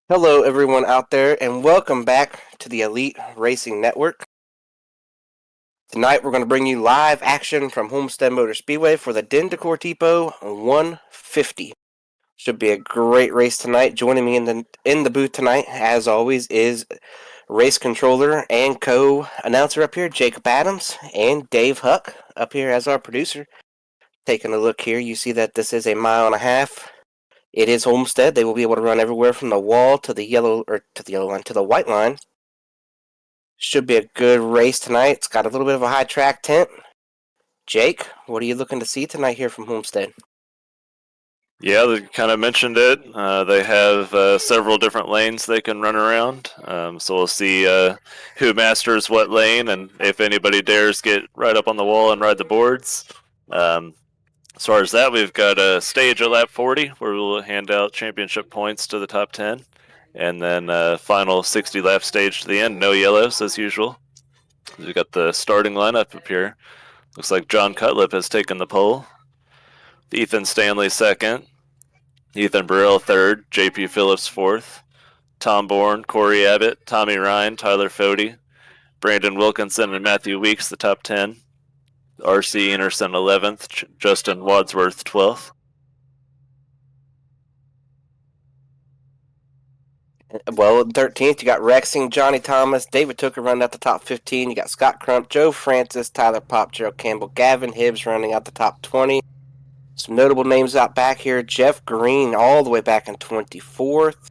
Hello, everyone out there, and welcome back to the Elite Racing Network. Tonight, we're going to bring you live action from Homestead-Miami Speedway for the Decor Tipo 150. Should be a great race tonight. Joining me in the booth tonight, as always, is race controller and co-announcer up here, Jacob Adams, and Dave Huck up here as our producer. Taking a look here, you see that this is a mile and a half. It is Homestead. They will be able to run everywhere from the wall to the white line. Should be a good race tonight. It's got a little bit of a high track tent. Jake, what are you looking to see tonight here from Homestead? Yeah, they kind of mentioned it. They have several different lanes they can run around. So we'll see who masters what lane and if anybody dares get right up on the wall and ride the boards. As far as that, we've got a stage at lap 40 where we'll hand out championship points to the top 10. And then final 60 lap stage to the end, no yellows as usual. We've got the starting lineup up here. Looks like John Cutlip has taken the pole. Ethan Stanley second. Ethan Burrell third. JP Phillips fourth. Tom Bourne, Corey Abbott, Tommy Ryan, Tyler Fody, Brandon Wilkinson, and Matthew Weeks, the top 10. R.C. Anderson 11th. Justin Wadsworth 12th. Well, in 13th, you got Rexing, Johnny Thomas, David Tooker running out the top 15. You got Scott Crump, Joe Francis, Tyler Pop, Gerald Campbell, Gavin Hibbs running out the top 20. Some notable names out back here. Jeff Green all the way back in 24th.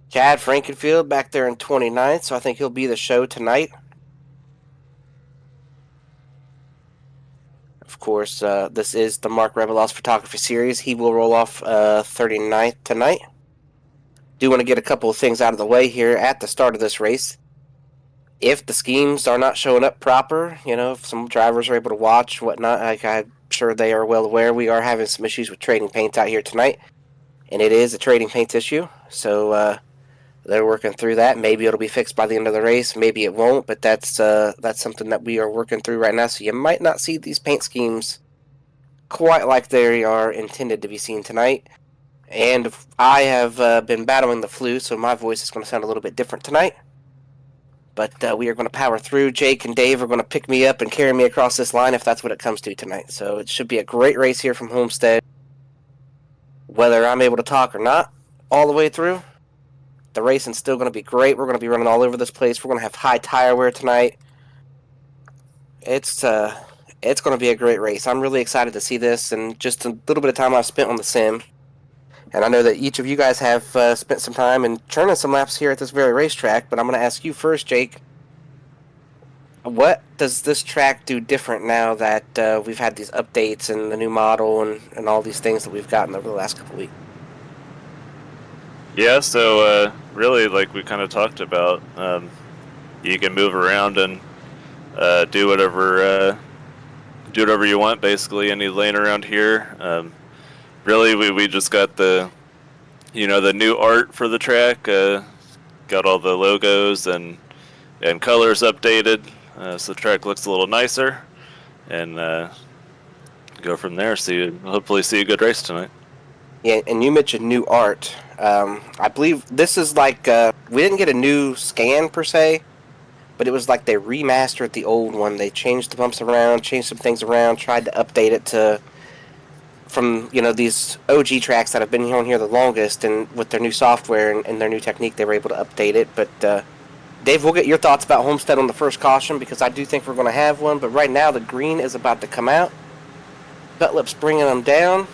Chad Frankenfield back there in 29th, so I think he'll be the show tonight. Of course, this is the Mark Rebilas Photography Series. He will roll off 39th tonight. Do want to get a couple of things out of the way here at the start of this race. If the schemes are not showing up proper, if some drivers are able to watch, whatnot, I'm sure they are well aware, we are having some issues with trading paint out here tonight. And it is a trading paint issue, so they're working through that. Maybe it'll be fixed by the end of the race, maybe it won't, but that's something that we are working through right now, so you might not see these paint schemes quite like they are intended to be seen tonight. And I have been battling the flu, so my voice is going to sound a little bit different tonight. But we are going to power through. Jake and Dave are going to pick me up and carry me across this line if that's what it comes to tonight. So it should be a great race here from Homestead. Whether I'm able to talk or not all the way through, the racing's still going to be great. We're going to be running all over this place. We're going to have high tire wear tonight. It's going to be a great race. I'm really excited to see this, and just a little bit of time I've spent on the sim. And I know that each of you guys have spent some time and churning some laps here at this very racetrack, but I'm going to ask you first, Jake. What does this track do different now that we've had these updates and the new model and all these things that we've gotten over the last couple of weeks? Yeah, so really, like we kind of talked about, you can move around and do whatever you want, basically, any lane around here. Really, we just got the new art for the track. Got all the logos and colors updated, so the track looks a little nicer. And go from there. Hopefully see a good race tonight. Yeah, and you mentioned new art. I believe this is like we didn't get a new scan per se, but it was like they remastered the old one. They changed the bumps around, changed some things around, tried to update it to. From these OG tracks that have been on here the longest, and with their new software and their new technique, they were able to update it. But Dave, we'll get your thoughts about Homestead on the first caution, because I do think we're going to have one. But right now, the green is about to come out. Cutlip's bringing them down.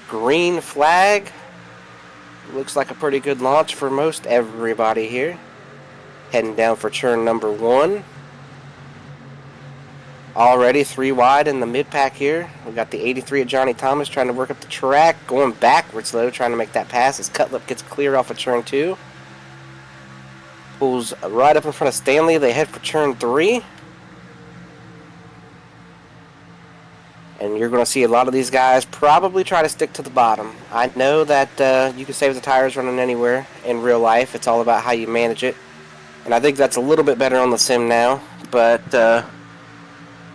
Green flag. Looks like a pretty good launch for most everybody here. Heading down for turn number 1. Already 3 wide in the mid-pack here. We got the 83 of Johnny Thomas trying to work up the track. Going backwards, though, trying to make that pass as Cutlip gets cleared off of turn 2. Pulls right up in front of Stanley. They head for turn 3. And you're going to see a lot of these guys probably try to stick to the bottom. I know that you can save the tires running anywhere in real life. It's all about how you manage it. And I think that's a little bit better on the sim now. But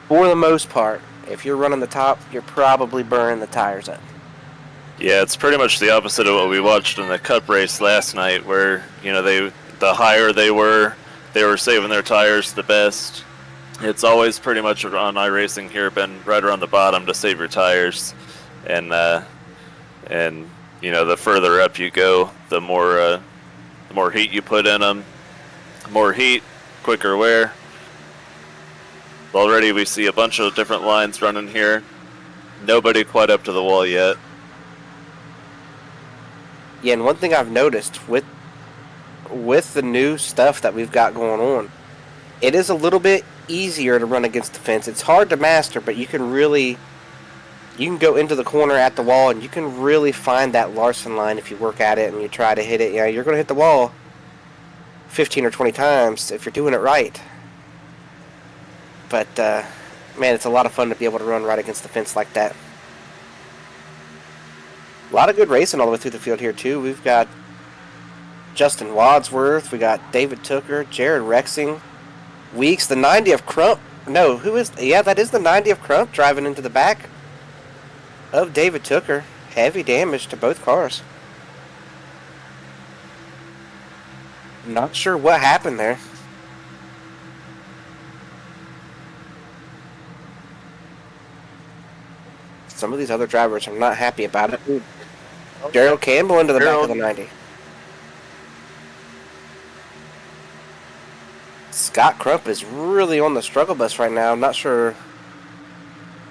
for the most part, if you're running the top, you're probably burning the tires up. Yeah, it's pretty much the opposite of what we watched in the Cup race last night, where the higher they were saving their tires the best. It's always pretty much on iRacing here been right around the bottom to save your tires, and the further up you go, the more heat you put in them, more heat, quicker wear. Already we see a bunch of different lines running here. Nobody quite up to the wall yet. Yeah, and one thing I've noticed with the new stuff that we've got going on, it is a little bit easier to run against the fence. It's hard to master, but you can go into the corner at the wall, and you can really find that Larson line if you work at it and you try to hit it. You're going to hit the wall 15 or 20 times if you're doing it right. But, man, it's a lot of fun to be able to run right against the fence like that. A lot of good racing all the way through the field here, too. We've got Justin Wadsworth. We got David Tooker, Jared Rexing, Weeks, the 90 of Crump. No, that is the 90 of Crump driving into the back of David Tooker. Heavy damage to both cars. Not sure what happened there. Some of these other drivers are not happy about it. Daryl Campbell into the back of the 90. Scott Crump is really on the struggle bus right now. I'm not sure.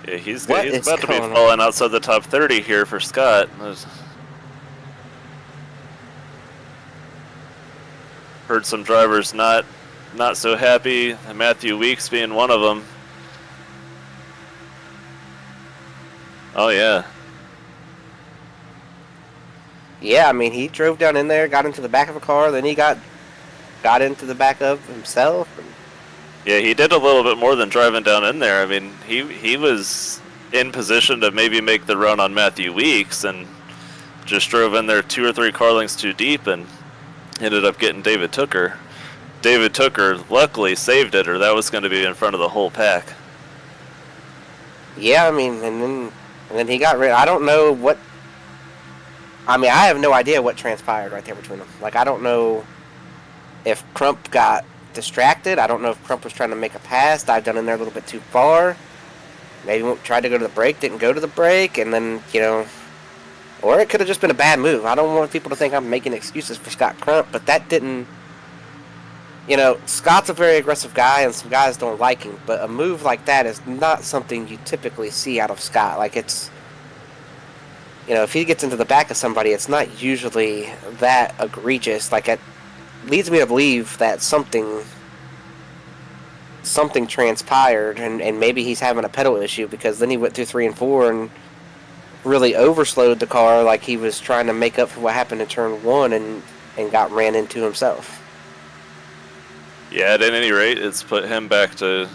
Yeah, he's about to be falling outside the top 30 here for Scott. Heard some drivers not so happy. Matthew Weeks being one of them. Oh yeah. Yeah, I mean, he drove down in there, got into the back of a car, then he got into the back of himself. Yeah, he did a little bit more than driving down in there. I mean, he was in position to maybe make the run on Matthew Weeks and just drove in there 2 or 3 car lengths too deep and ended up getting David Tooker. David Tooker luckily saved it, or that was going to be in front of the whole pack. Yeah, I mean, and then he got rid. I don't know what. I mean, I have no idea what transpired right there between them. Like, I don't know if Crump got distracted. I don't know if Crump was trying to make a pass, dived down in there a little bit too far. Maybe tried to go to the brake, didn't go to the brake, and then, or it could have just been a bad move. I don't want people to think I'm making excuses for Scott Crump, but that didn't, Scott's a very aggressive guy, and some guys don't like him, but a move like that is not something you typically see out of Scott. Like, it's, if he gets into the back of somebody, it's not usually that egregious. Like, it leads me to believe that something transpired, and maybe he's having a pedal issue, because then he went through 3 and 4 and really overslowed the car, like he was trying to make up for what happened in turn 1 and got ran into himself. Yeah, at any rate, it's put him back to.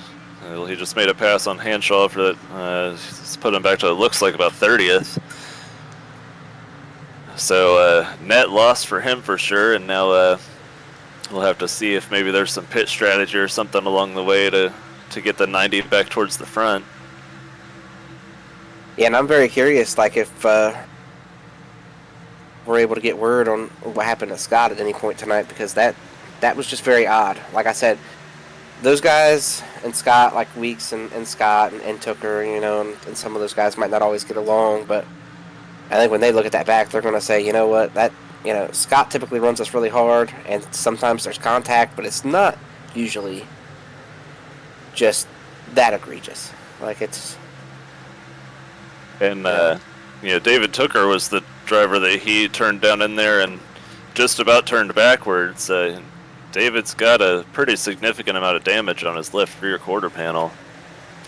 He just made a pass on Hanshaw for that. It's put him back to, it looks like, about 30th. So net loss for him for sure, and now we'll have to see if maybe there's some pit strategy or something along the way to get the 90 back towards the front. Yeah, and I'm very curious, like, if we're able to get word on what happened to Scott at any point tonight, because that was just very odd. Like I said, those guys and Scott, like Weeks and Scott and Tooker, and some of those guys might not always get along, but I think when they look at that back, they're going to say, you know what, Scott typically runs us really hard, and sometimes there's contact, but it's not usually just that egregious. Like, it's... And, David Tooker was the driver that he turned down in there and just about turned backwards. David's got a pretty significant amount of damage on his left rear quarter panel.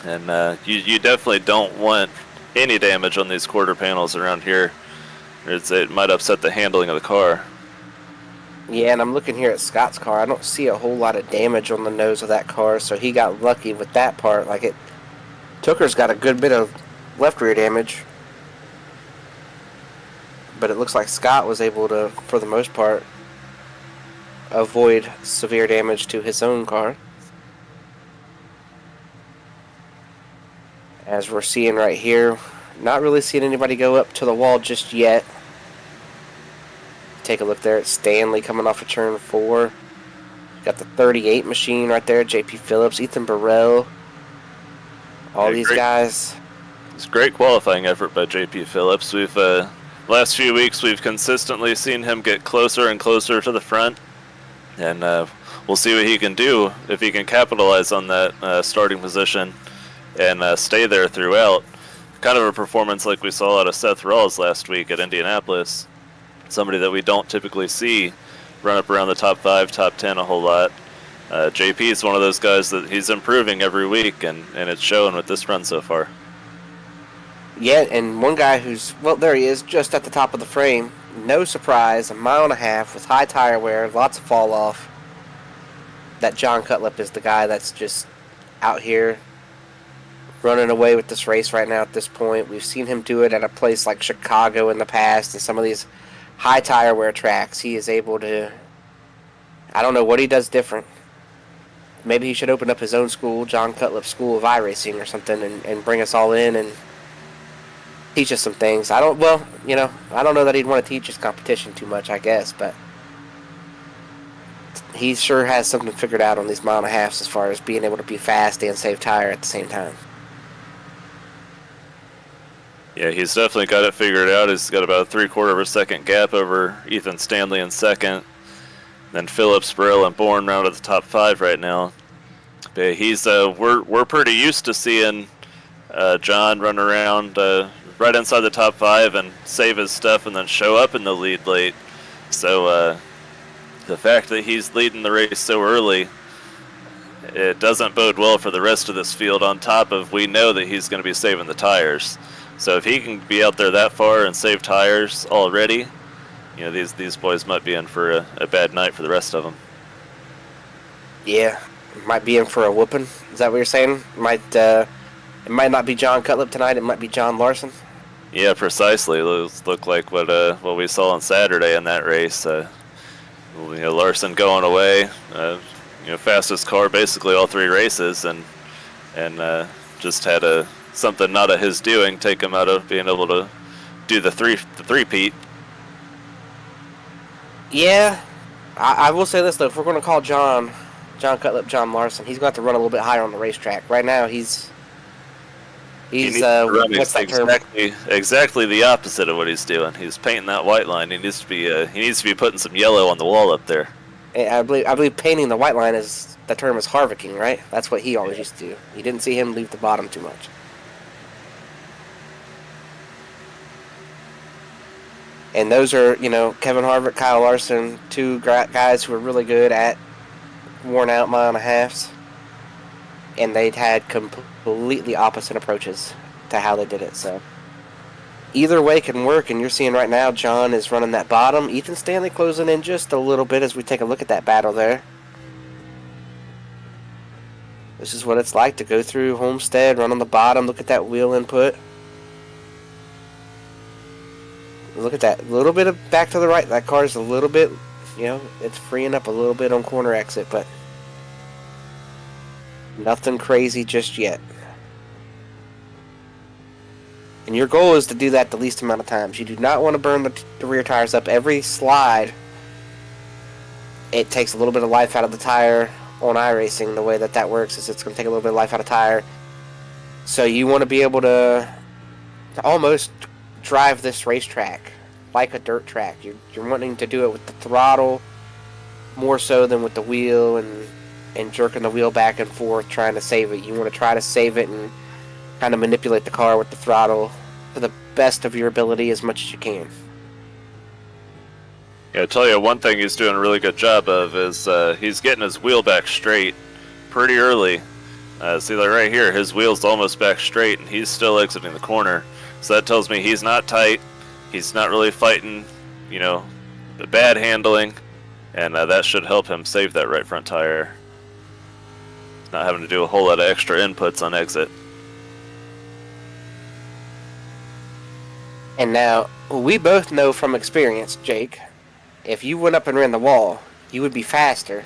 And you definitely don't want any damage on these quarter panels around here. It might upset the handling of the car. Yeah, and I'm looking here at Scott's car. I don't see a whole lot of damage on the nose of that car, so he got lucky with that part. Like, Tooker's got a good bit of left rear damage, but it looks like Scott was able to, for the most part, avoid severe damage to his own car. As we're seeing right here, Not really seeing anybody go up to the wall just yet. Take a look there at Stanley coming off of turn 4. Got the 38 machine right there. JP Phillips, Ethan Burrell. All these guys. It's a great qualifying effort by JP Phillips. We've last few weeks we've consistently seen him get closer and closer to the front, and we'll see what he can do if he can capitalize on that starting position and stay there throughout. Kind of a performance like we saw out of Seth Rawls last week at Indianapolis. Somebody that we don't typically see run up around the top 5, top 10 a whole lot. JP is one of those guys that he's improving every week, and it's showing with this run so far. Yeah, and one guy who's, well, there he is, just at the top of the frame. No surprise, 1.5 miles with high tire wear, lots of fall off. That John Cutlip is the guy that's just out here running away with this race right now at this point. We've seen him do it at a place like Chicago in the past and some of these high tire wear tracks. He is able to, I don't know what he does different. Maybe he should open up his own school, John Cutlip School of iRacing or something, and bring us all in and teach us some things. I don't know that he'd want to teach us competition too much, I guess, but he sure has something figured out on these 1.5 miles as far as being able to be fast and save tire at the same time. Yeah, he's definitely got it figured out. He's got about a 3/4 of a second gap over Ethan Stanley in second. Then Phillips, Burrell, and Bourne round at the top 5 right now. But he's we're pretty used to seeing John run around right inside the top 5 and save his stuff and then show up in the lead late. So the fact that he's leading the race so early, it doesn't bode well for the rest of this field, on top of we know that he's going to be saving the tires. So if he can be out there that far and save tires already, these boys might be in for a bad night for the rest of them. Yeah, might be in for a whooping. Is that what you're saying? It might not be John Cutlip tonight. It might be John Larson. Yeah, precisely. Those look like what we saw on Saturday in that race. Larson going away, fastest car basically all 3 races, and just had something not of his doing take him out of being able to do the three-peat. Yeah, I will say this though: if we're going to call John Cutlip John Larson, he's going to have to run a little bit higher on the racetrack. Right now, he's what's that term? Exactly the opposite of what he's doing. He's painting that white line. He needs to be putting some yellow on the wall up there. I believe painting the white line is the term is harvicking, right? That's what he always used to do. You didn't see him leave the bottom too much. And those are, Kevin Harvick, Kyle Larson, 2 guys who are really good at worn out 1.5 miles. And they'd had completely opposite approaches to how they did it. So either way can work. And you're seeing right now John is running that bottom. Ethan Stanley closing in just a little bit as we take a look at that battle there. This is what it's like to go through Homestead, run on the bottom. Look at that wheel input. Look at that. A little bit of back to the right. That car's a little bit, it's freeing up a little bit on corner exit, but nothing crazy just yet. And your goal is to do that the least amount of times. You do not want to burn the rear tires up. Every slide, it takes a little bit of life out of the tire. On iRacing, the way that works is it's going to take a little bit of life out of tire. So you want to be able to almost drive this racetrack like a dirt track. You're wanting to do it with the throttle more so than with the wheel and jerking the wheel back and forth trying to save it. You want to try to save it and kind of manipulate the car with the throttle to the best of your ability as much as you can. Yeah, I tell you, one thing he's doing a really good job of is he's getting his wheel back straight pretty early. See, like right here, his wheel's almost back straight, and he's still exiting the corner. So that tells me he's not tight. He's not really fighting, the bad handling, and that should help him save that right front tire. Not having to do a whole lot of extra inputs on exit. And now, we both know from experience, Jake, if you went up and ran the wall, you would be faster.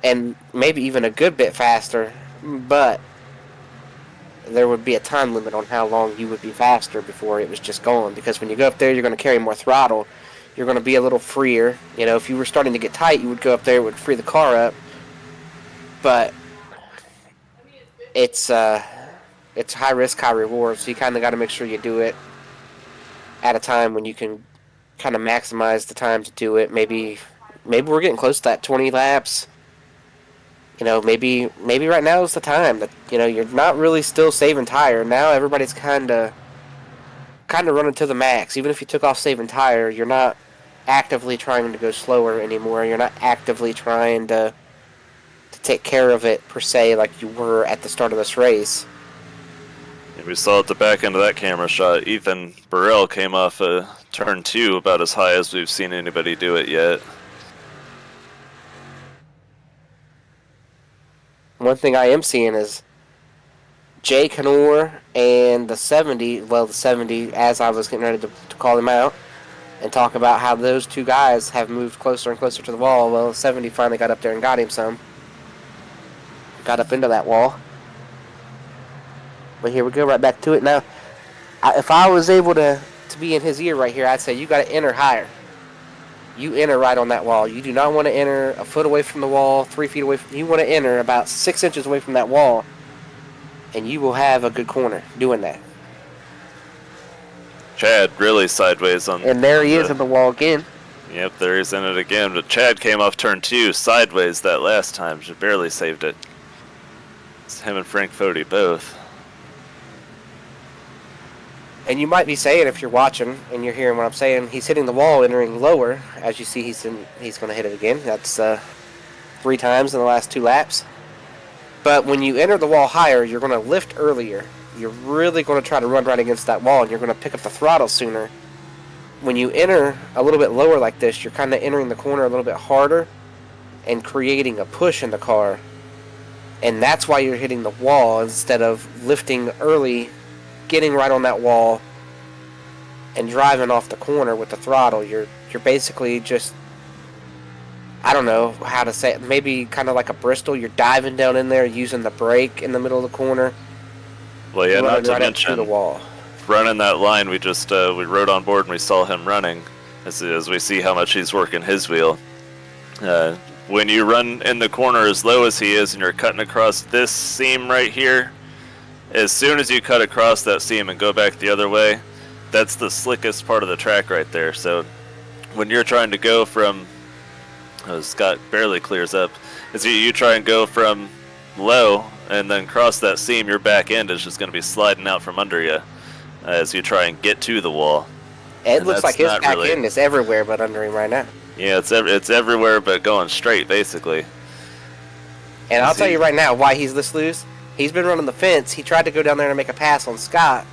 And maybe even a good bit faster, but there would be a time limit on how long you would be faster before it was just gone. Because when you go up there, you're going to carry more throttle. You're going to be a little freer. You know, if you were starting to get tight, you would go up there, it would free the car up. But it's high risk, high reward. So you kind of got to make sure you do it at a time when you can kind of maximize the time to do it. Maybe we're getting close to that 20 laps. You know, maybe right now is the time that, you know, you're not really still saving tire. Now everybody's kind of running to the max. Even if you took off saving tire, you're not actively trying to go slower anymore. You're not actively trying to take care of it per se like you were at the start of this race. And we saw at the back end of that camera shot, Ethan Burrell came off turn 2 about as high as we've seen anybody do it yet. One thing I am seeing is Jay Canor and the 70, as I was getting ready to call him out, and talk about how those two guys have moved closer and closer to the wall. Well, 70 finally got up there and got him some. Got up into that wall. But here we go, right back to it. Now, if I was able to be in his ear right here, I'd say you got to enter higher. You enter right on that wall. You do not want to enter a foot away from the wall, 3 feet away from. You want to enter about 6 inches away from that wall, and you will have a good corner doing that. Chad really sideways on. And there he is in the wall again. Yep, there he's in it again. But Chad came off turn 2 sideways that last time. She barely saved it. It's him and Frank Foti both. And you might be saying, if you're watching and you're hearing what I'm saying, he's hitting the wall, entering lower. As you see, he's going to hit it again. That's 3 times in the last 2 laps. But when you enter the wall higher, you're going to lift earlier. You're really going to try to run right against that wall, and you're going to pick up the throttle sooner. When you enter a little bit lower like this, you're kind of entering the corner a little bit harder and creating a push in the car. And that's why you're hitting the wall instead of lifting early, getting right on that wall, and driving off the corner with the throttle. You're basically just, I don't know how to say it, maybe kind of like a Bristol. You're diving down in there using the brake in the middle of the corner. Well, yeah, not to right mention the wall. Running that line. We just we rode on board and we saw him running as we see how much he's working his wheel. When you run in the corner as low as he is and you're cutting across this seam right here, as soon as you cut across that seam and go back the other way, that's the slickest part of the track right there. So when you're trying to go from, Scott barely clears up, as you try and go from low and then cross that seam, your back end is just going to be sliding out from under you as you try and get to the wall. It looks like his back end is everywhere but under him right now. Yeah, it's everywhere but going straight, basically. And I'll tell you right now why he's this loose. He's been running the fence. He tried to go down there and make a pass on Scott.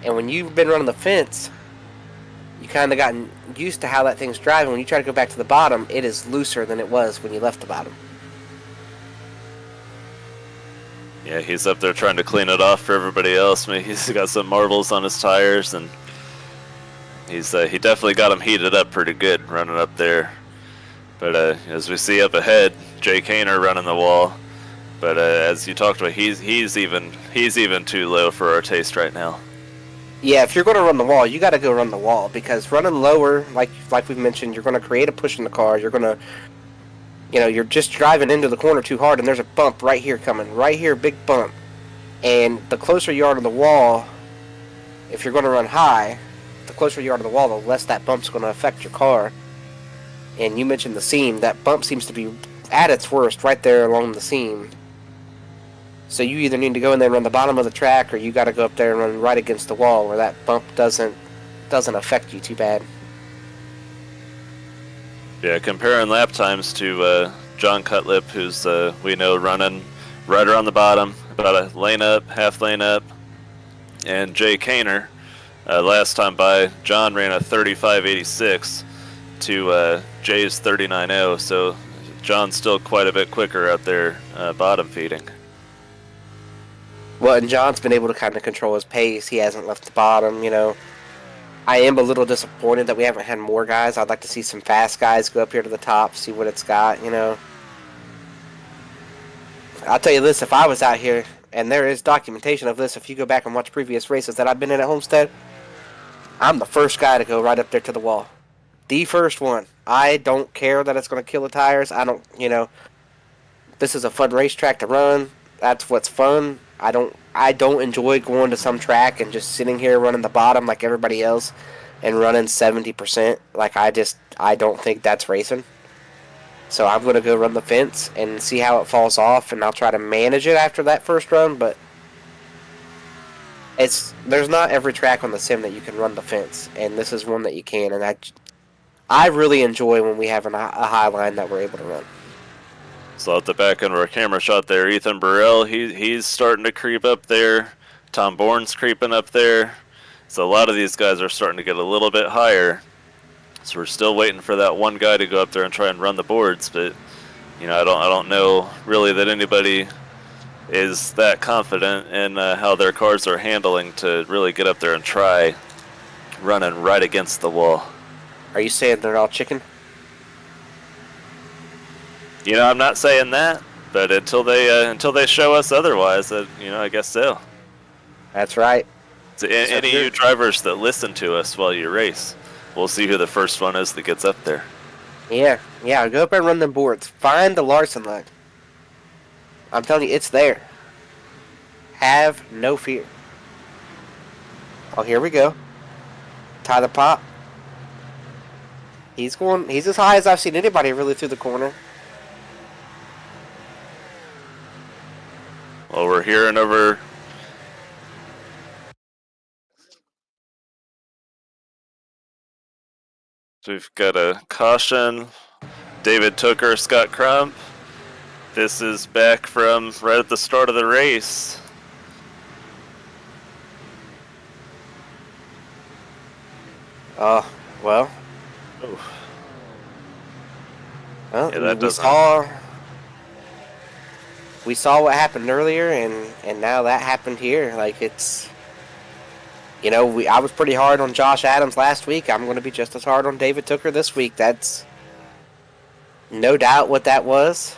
And when you've been running the fence, you kind of gotten used to how that thing's driving. When you try to go back to the bottom, it is looser than it was when you left the bottom. Yeah, he's up there trying to clean it off for everybody else. I mean, he's got some marbles on his tires, and he definitely got them heated up pretty good running up there. But as we see up ahead, Jay Kaner running the wall. But as you talked about, he's even too low for our taste right now. Yeah, if you're going to run the wall, you got to go run the wall, because running lower, like we've mentioned, you're going to create a push in the car. You're going to, you're just driving into the corner too hard, and there's a bump right here coming, right here, big bump. And the closer you are to the wall, if you're going to run high, the closer you are to the wall, the less that bump's going to affect your car. And you mentioned the seam. That bump seems to be at its worst right there along the seam. So you either need to go in there and run the bottom of the track, or you got to go up there and run right against the wall where that bump doesn't affect you too bad. Yeah, comparing lap times to John Cutlip, who's we know running right around the bottom, about a lane up, half lane up, and Jay Kaner, last time by, John ran a 35.86 to Jay's 39.0, so John's still quite a bit quicker out there bottom feeding. Well, and John's been able to kind of control his pace. He hasn't left the bottom, I am a little disappointed that we haven't had more guys. I'd like to see some fast guys go up here to the top, see what it's got, I'll tell you this, if I was out here and there is documentation of this if you go back and watch previous races that I've been in at Homestead, I'm the first guy to go right up there to the wall. The first one. I don't care that it's going to kill the tires. I don't, this is a fun racetrack to run. That's what's fun. I don't enjoy going to some track and just sitting here running the bottom like everybody else and running 70%. Like, I don't think that's racing. So I'm going to go run the fence and see how it falls off, and I'll try to manage it after that first run, but there's not every track on the sim that you can run the fence, and this is one that you can, and I really enjoy when we have a high line that we're able to run. So at the back end of our camera shot there, Ethan Burrell, he's starting to creep up there. Tom Bourne's creeping up there. So a lot of these guys are starting to get a little bit higher. So we're still waiting for that one guy to go up there and try and run the boards, but I don't know really that anybody is that confident in how their cars are handling to really get up there and try running right against the wall. Are you saying they're all chicken? I'm not saying that, but until they show us otherwise, I guess so. That's right. So any of you drivers that listen to us while you race, we'll see who the first one is that gets up there. Yeah, go up and run them boards. Find the Larson line. I'm telling you, it's there. Have no fear. Oh, here we go. Tyler Pop. He's as high as I've seen anybody really through the corner. Well, we're hearing over. So we've got a caution. David Tooker, Scott Crump. This is back from right at the start of the race. Oh, well. Oh. Well, Yeah, that we saw what happened earlier, and now that happened here. Like, it's, I was pretty hard on Josh Adams last week. I'm going to be just as hard on David Tooker this week. That's no doubt what that was.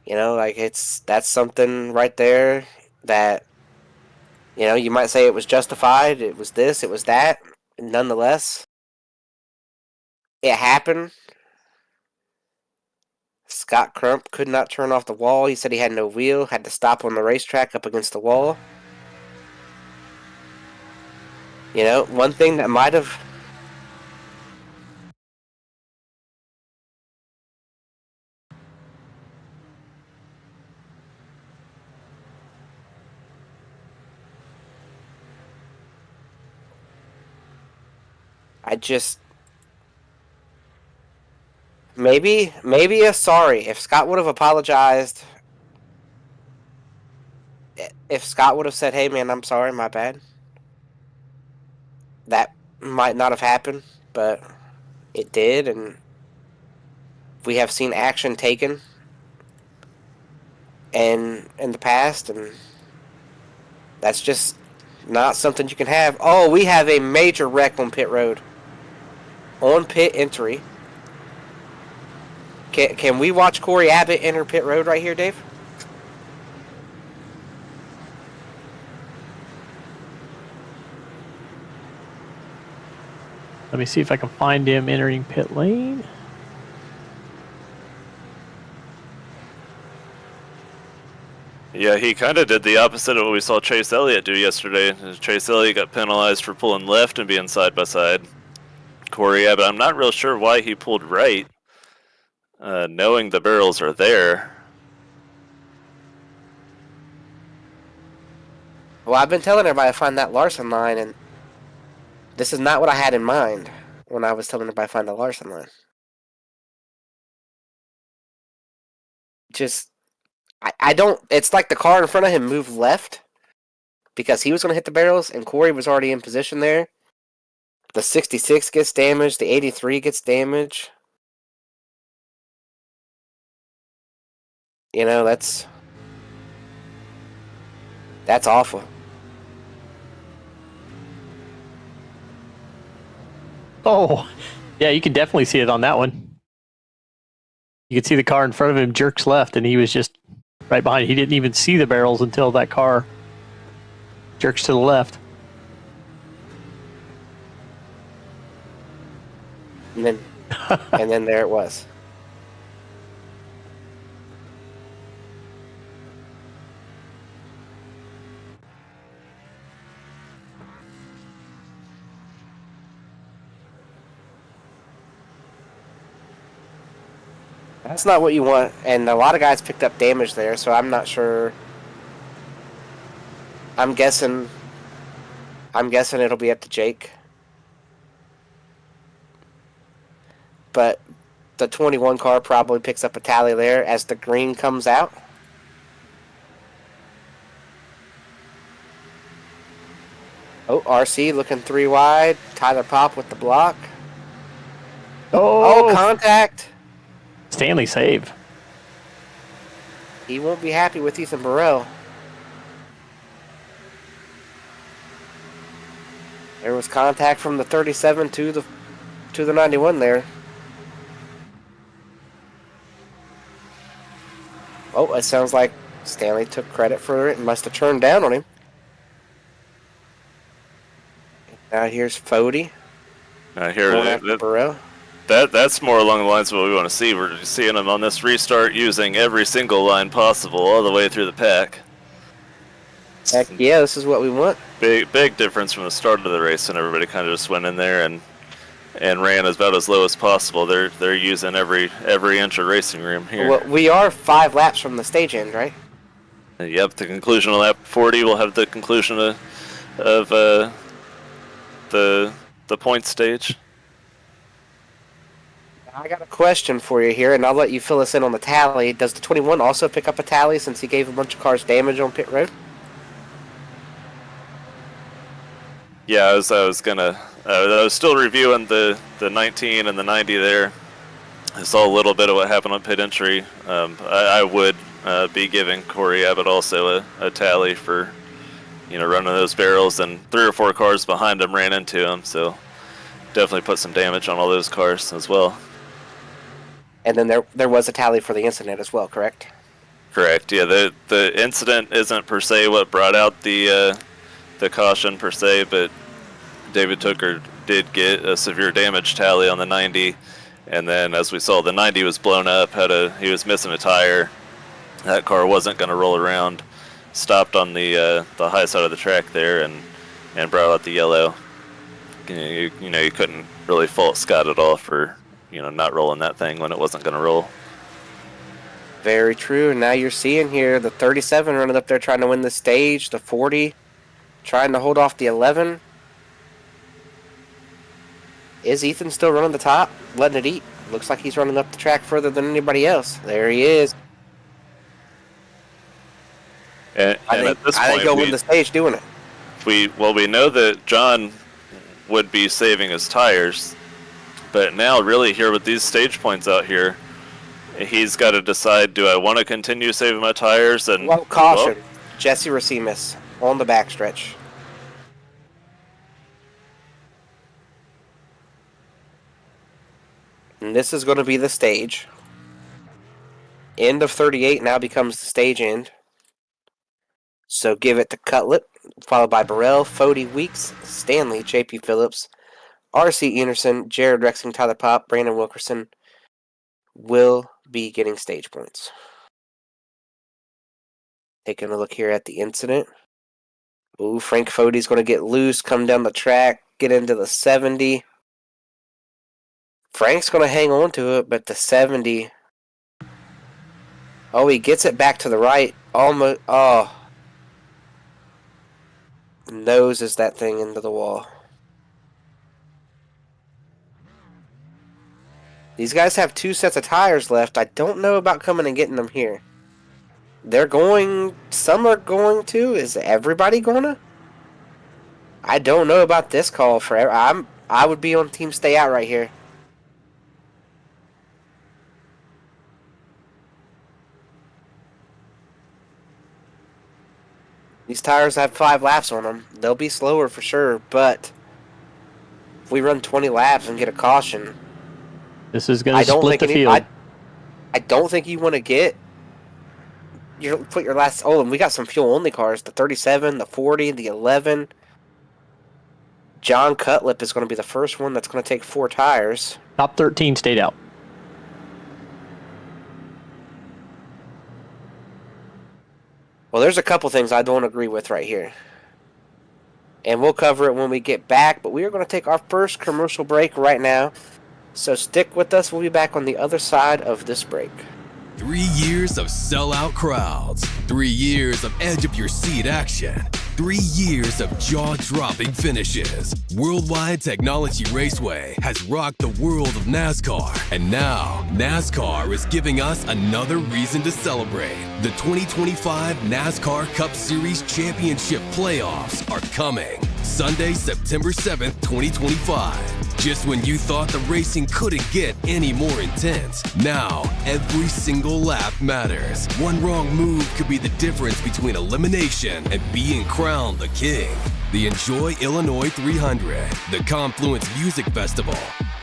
That's something right there that, you might say it was justified. It was this, it was that. Nonetheless, it happened. Scott Crump could not turn off the wall. He said he had no wheel, had to stop on the racetrack up against the wall. One thing that might have... Maybe a sorry. If Scott would have apologized, if Scott would have said, hey man, I'm sorry, my bad, that might not have happened, but it did, and we have seen action taken in the past, and that's just not something you can have. Oh, we have a major wreck on pit road. On pit entry. Can we watch Corey Abbott enter pit road right here, Dave? Let me see if I can find him entering pit lane. Yeah, he kind of did the opposite of what we saw Chase Elliott do yesterday. Chase Elliott got penalized for pulling left and being side by side. Corey Abbott, I'm not real sure why he pulled right, knowing the barrels are there. Well, I've been telling everybody to find that Larson line, and this is not what I had in mind when I was telling everybody to find the Larson line. I don't... It's like the car in front of him moved left because he was going to hit the barrels, and Corey was already in position there. The 66 gets damaged. The 83 gets damaged. That's awful. Oh, yeah, you can definitely see it on that one. You can see the car in front of him jerks left, and he was just right behind. He didn't even see the barrels until that car jerks to the left. And then there it was. That's not what you want, and a lot of guys picked up damage there, so I'm not sure. I'm guessing it'll be up to Jake. But the 21 car probably picks up a tally there as the green comes out. Oh, RC looking 3 wide. Tyler Pop with the block. Oh, contact. Stanley save. He won't be happy with Ethan Burrell. There was contact from the 37 to the 91 there. Oh, it sounds like Stanley took credit for it and must have turned down on him. Now here's Fody. Burrell. That's more along the lines of what we want to see. We're seeing him on this restart using every single line possible all the way through the pack. Heck yeah, this is what we want. Big difference from the start of the race, and everybody kind of just went in there and ran about as low as possible. They're using every inch of racing room here. Well, we are 5 laps from the stage end, right? Yep, the conclusion of lap 40 will have the conclusion of the point stage. I got a question for you here, and I'll let you fill us in on the tally. Does the 21 also pick up a tally since he gave a bunch of cars damage on pit road? Yeah, I was still reviewing the 19 and the 90 there. I saw a little bit of what happened on pit entry. I would be giving Corey Abbott also a tally for running those barrels, and 3 or 4 cars behind him ran into him, so definitely put some damage on all those cars as well. And then there was a tally for the incident as well, correct? Correct. Yeah, the incident isn't per se what brought out the caution per se, but David Tooker did get a severe damage tally on the 90, and then as we saw, the 90 was blown up. He was missing a tire. That car wasn't going to roll around. Stopped on the high side of the track there and brought out the yellow. You couldn't really fault Scott at all for not rolling that thing when it wasn't going to roll. Very true. Now you're seeing here the 37 running up there trying to win the stage, the 40 trying to hold off the 11. Is Ethan still running the top, letting it eat? Looks like he's running up the track further than anybody else. There he is. And at this point, I think he'll win the stage doing it. We know that John would be saving his tires, but now really here with these stage points out here, he's got to decide, do I want to continue saving my tires? And well, caution. Jesse Racimus on the backstretch. And this is going to be the stage. End of 38 now becomes the stage end. So give it to Cutlet, followed by Burrell, Fody, Weeks, Stanley, JP Phillips, RC Anderson, Jared Rexing, Tyler Pop, Brandon Wilkerson will be getting stage points. Taking a look here at the incident. Ooh, Frank Fody's going to get loose, come down the track, get into the 70. Frank's going to hang on to it, but the 70... Oh, he gets it back to the right. Almost... Oh. Noses that thing into the wall. These guys have 2 sets of tires left. I don't know about coming and getting them here. Some are going to. Is everybody going to? I don't know about this call forever. I would be on team stay out right here. These tires have 5 laps on them. They'll be slower for sure, but if we run 20 laps and get a caution, this is going to split the field. I don't think you want to get you put your last. Oh, and we got some fuel only cars: the 37, the 40, the 11. John Cutlip is going to be the first one that's going to take 4 tires. Top 13 stayed out. Well, there's a couple things I don't agree with right here. And we'll cover it when we get back, but we are going to take our first commercial break right now. So stick with us. We'll be back on the other side of this break. 3 years of sellout crowds, 3 years of edge-of-your-seat action, 3 years of jaw-dropping finishes. Worldwide Technology Raceway has rocked the world of NASCAR, and now NASCAR is giving us another reason to celebrate. The 2025 NASCAR Cup Series Championship Playoffs are coming Sunday, September 7th, 2025. Just when you thought the racing couldn't get any more intense, now every single lap matters. One wrong move could be the difference between elimination and being crowned the king. The Enjoy Illinois 300, the Confluence Music Festival,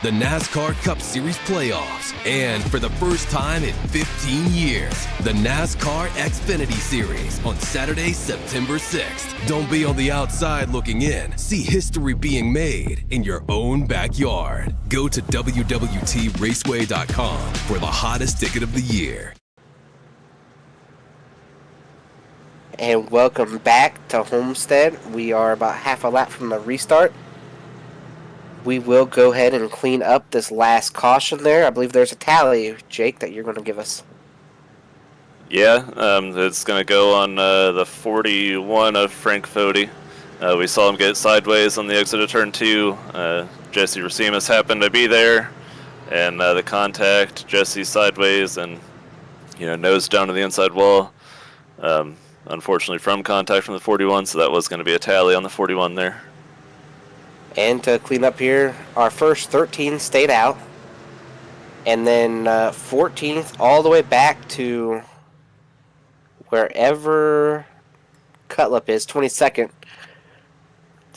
the NASCAR Cup Series Playoffs, and for the first time in 15 years, the NASCAR Xfinity Series on Saturday, September 6th. Don't be on the outside looking in. See history being made in your own backyard. Go to www.raceway.com for the hottest ticket of the year. And welcome back to Homestead. We are about half a lap from the restart. We will go ahead and clean up this last caution there. I believe there's a tally, Jake, that you're going to give us. Yeah, it's going to go on the 41 of Frank Fody. We saw him get sideways on the exit of turn 2. Jesse Racimus happened to be there, and the contact, Jesse sideways and, nose down to the inside wall. Unfortunately from contact from the 41, so that was going to be a tally on the 41 there. And to clean up here, our first 13 stayed out. And then 14th all the way back to wherever Cutlip is, 22nd,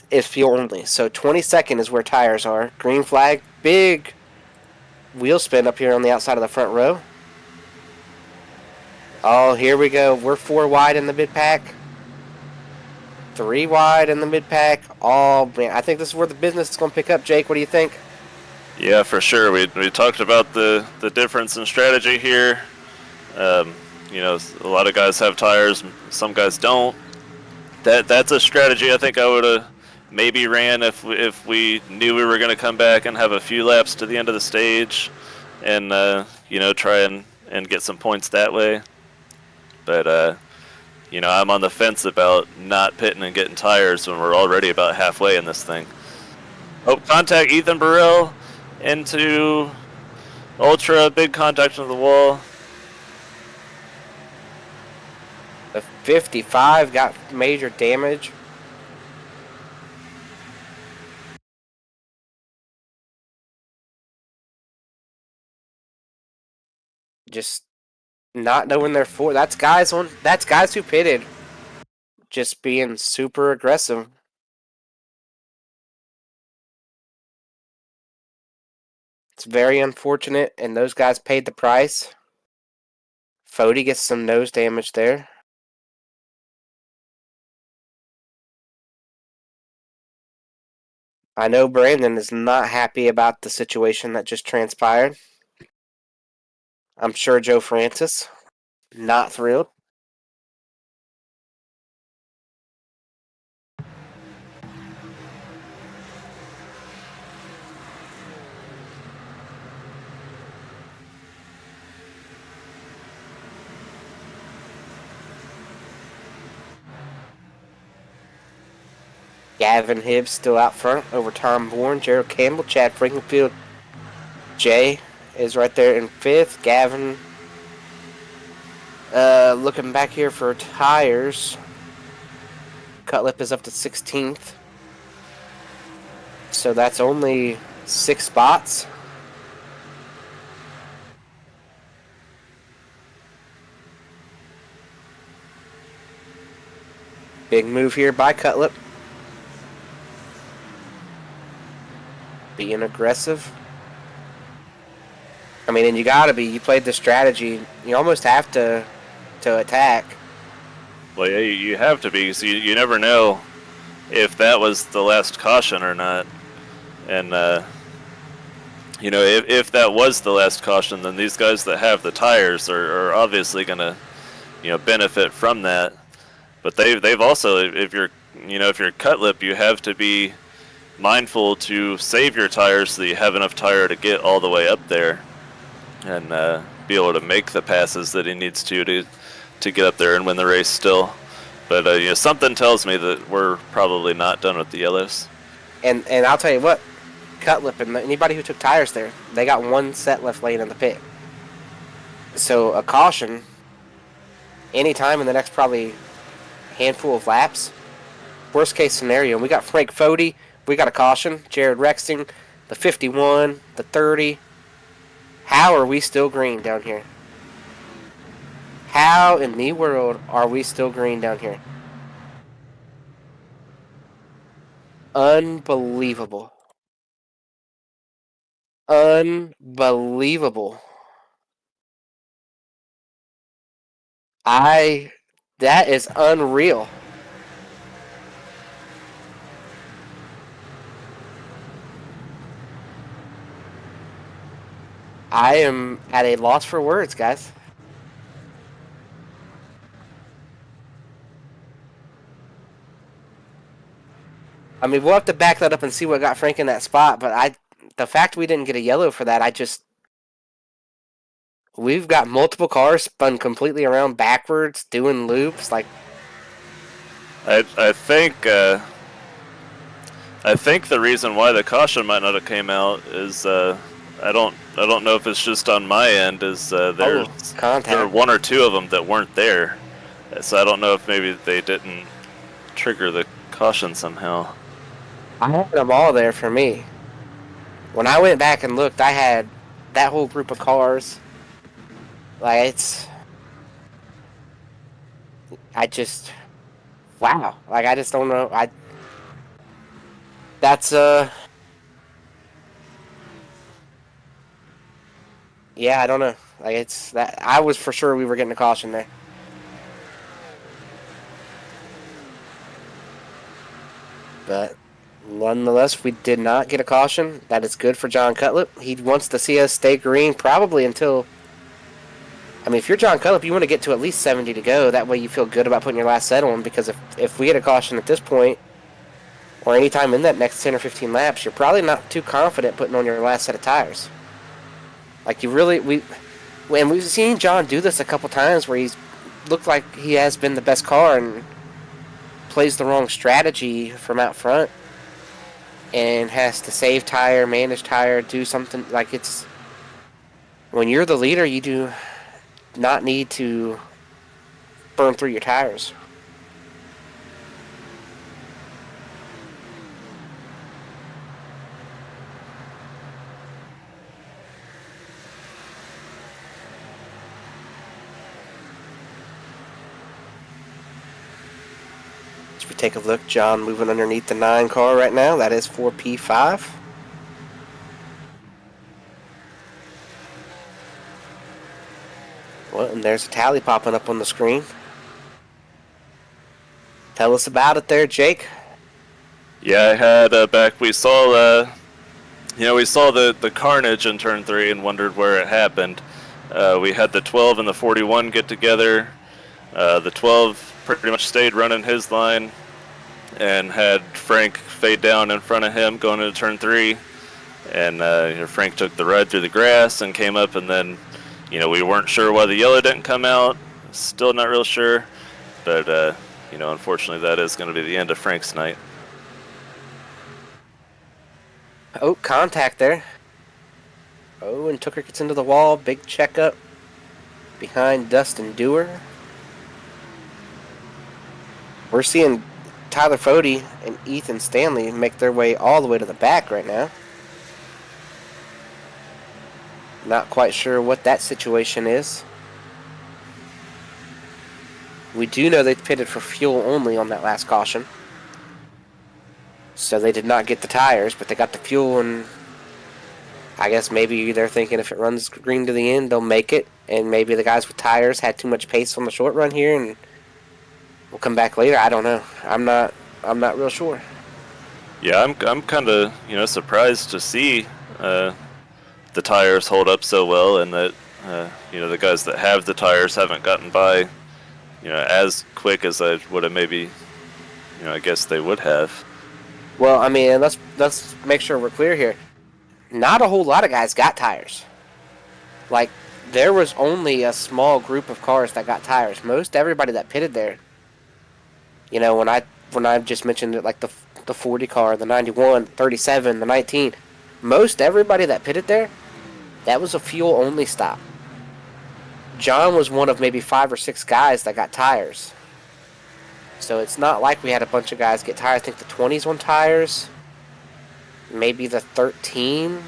is fuel only. So 22nd is where tires are. Green flag, big wheel spin up here on the outside of the front row. Oh, here we go. We're 4 wide in the mid-pack. 3 wide in the mid-pack. Oh, man. I think this is where the business is going to pick up. Jake, what do you think? Yeah, for sure. We talked about the difference in strategy here. A lot of guys have tires. Some guys don't. That's a strategy I think I would have maybe ran if we knew we were going to come back and have a few laps to the end of the stage and, try and get some points that way. But, I'm on the fence about not pitting and getting tires when we're already about halfway in this thing. Oh, contact Ethan Burrell into Ultra, big contact on the wall. The 55 got major damage. Just not knowing they're for. That's guys who pitted. Just being super aggressive. It's very unfortunate, and those guys paid the price. Fody gets some nose damage there. I know Brandon is not happy about the situation that just transpired. I'm sure Joe Francis, not thrilled. Gavin Hibbs still out front over Tom Bourne, Gerald Campbell, Chad Frankenfield. Jay is right there in 5th. Gavin looking back here for tires. Cutlip is up to 16th. So that's only 6 spots. Big move here by Cutlip. Being aggressive. I mean, and you gotta be. You played the strategy. You almost have to to attack. Well, yeah, you have to be. So you never know if that was the last caution or not. And, if that was the last caution, then these guys that have the tires are obviously going to, benefit from that. But they've also, if you're cut lip, you have to be mindful to save your tires so that you have enough tire to get all the way up there and be able to make the passes that he needs to get up there and win the race still. But something tells me that we're probably not done with the yellows. And I'll tell you what, Cutlip and anybody who took tires there, they got one set left lane in the pit. So a caution anytime in the next probably handful of laps. Worst case scenario, we got Frank Fody, we got a caution, Jared Rexting, the 51, the 30. How are we still green down here? How in the world are we still green down here? Unbelievable. Unbelievable. That is unreal. I am at a loss for words, guys. I mean, we'll have to back that up and see what got Frank in that spot, but the fact we didn't get a yellow for that, we've got multiple cars spun completely around backwards, doing loops, like. I think the reason why the caution might not have came out is I don't know if it's just on my end, is there are one or two of them that weren't there, so I don't know if maybe they didn't trigger the caution somehow. I had them all there for me. When I went back and looked, I had that whole group of cars. Like, wow. Like, I just don't know. Yeah, I don't know. Like, it's that I was for sure we were getting a caution there. But nonetheless, we did not get a caution. That is good for John Cutlip. He wants to see us stay green probably until. I mean, if you're John Cutlip, you want to get to at least 70 to go. That way you feel good about putting your last set on, because if we get a caution at this point, or anytime in that next 10 or 15 laps, you're probably not too confident putting on your last set of tires. Like, we've seen John do this a couple times where he's looked like he has been the best car and plays the wrong strategy from out front and has to save tire, manage tire, do something. Like, it's when you're the leader, you do not need to burn through your tires. As we take a look, John moving underneath the 9 car right now. That is 4P5. Well, and there's a tally popping up on the screen. Tell us about it there, Jake. Yeah, I had we saw the carnage in turn 3 and wondered where it happened. We had the 12 and the 41 get together. The 12 pretty much stayed running his line and had Frank fade down in front of him going into turn 3. And Frank took the ride through the grass and came up, and then we weren't sure why the yellow didn't come out. Still not real sure. But, unfortunately that is going to be the end of Frank's night. Oh, contact there. Oh, and Tooker gets into the wall. Big checkup behind Dustin Dewar. We're seeing Tyler Fody and Ethan Stanley make their way all the way to the back right now. Not quite sure what that situation is. We do know they pitted for fuel only on that last caution. So they did not get the tires, but they got the fuel, and I guess maybe they're thinking if it runs green to the end, they'll make it, and maybe the guys with tires had too much pace on the short run here, and we'll come back later. I don't know. I'm not real sure. Yeah, I'm kind of surprised to see the tires hold up so well, and that the guys that have the tires haven't gotten by as quick as I would have maybe I guess they would have. Well, I mean, let's make sure we're clear here. Not a whole lot of guys got tires. Like, there was only a small group of cars that got tires. Most everybody that pitted there, when I just mentioned it, like the 40 car, the 91, 37, the 19, most everybody that pitted there, that was a fuel only stop. John was one of maybe 5 or 6 guys that got tires. So it's not like we had a bunch of guys get tires. I think the 20s on tires, maybe the 13,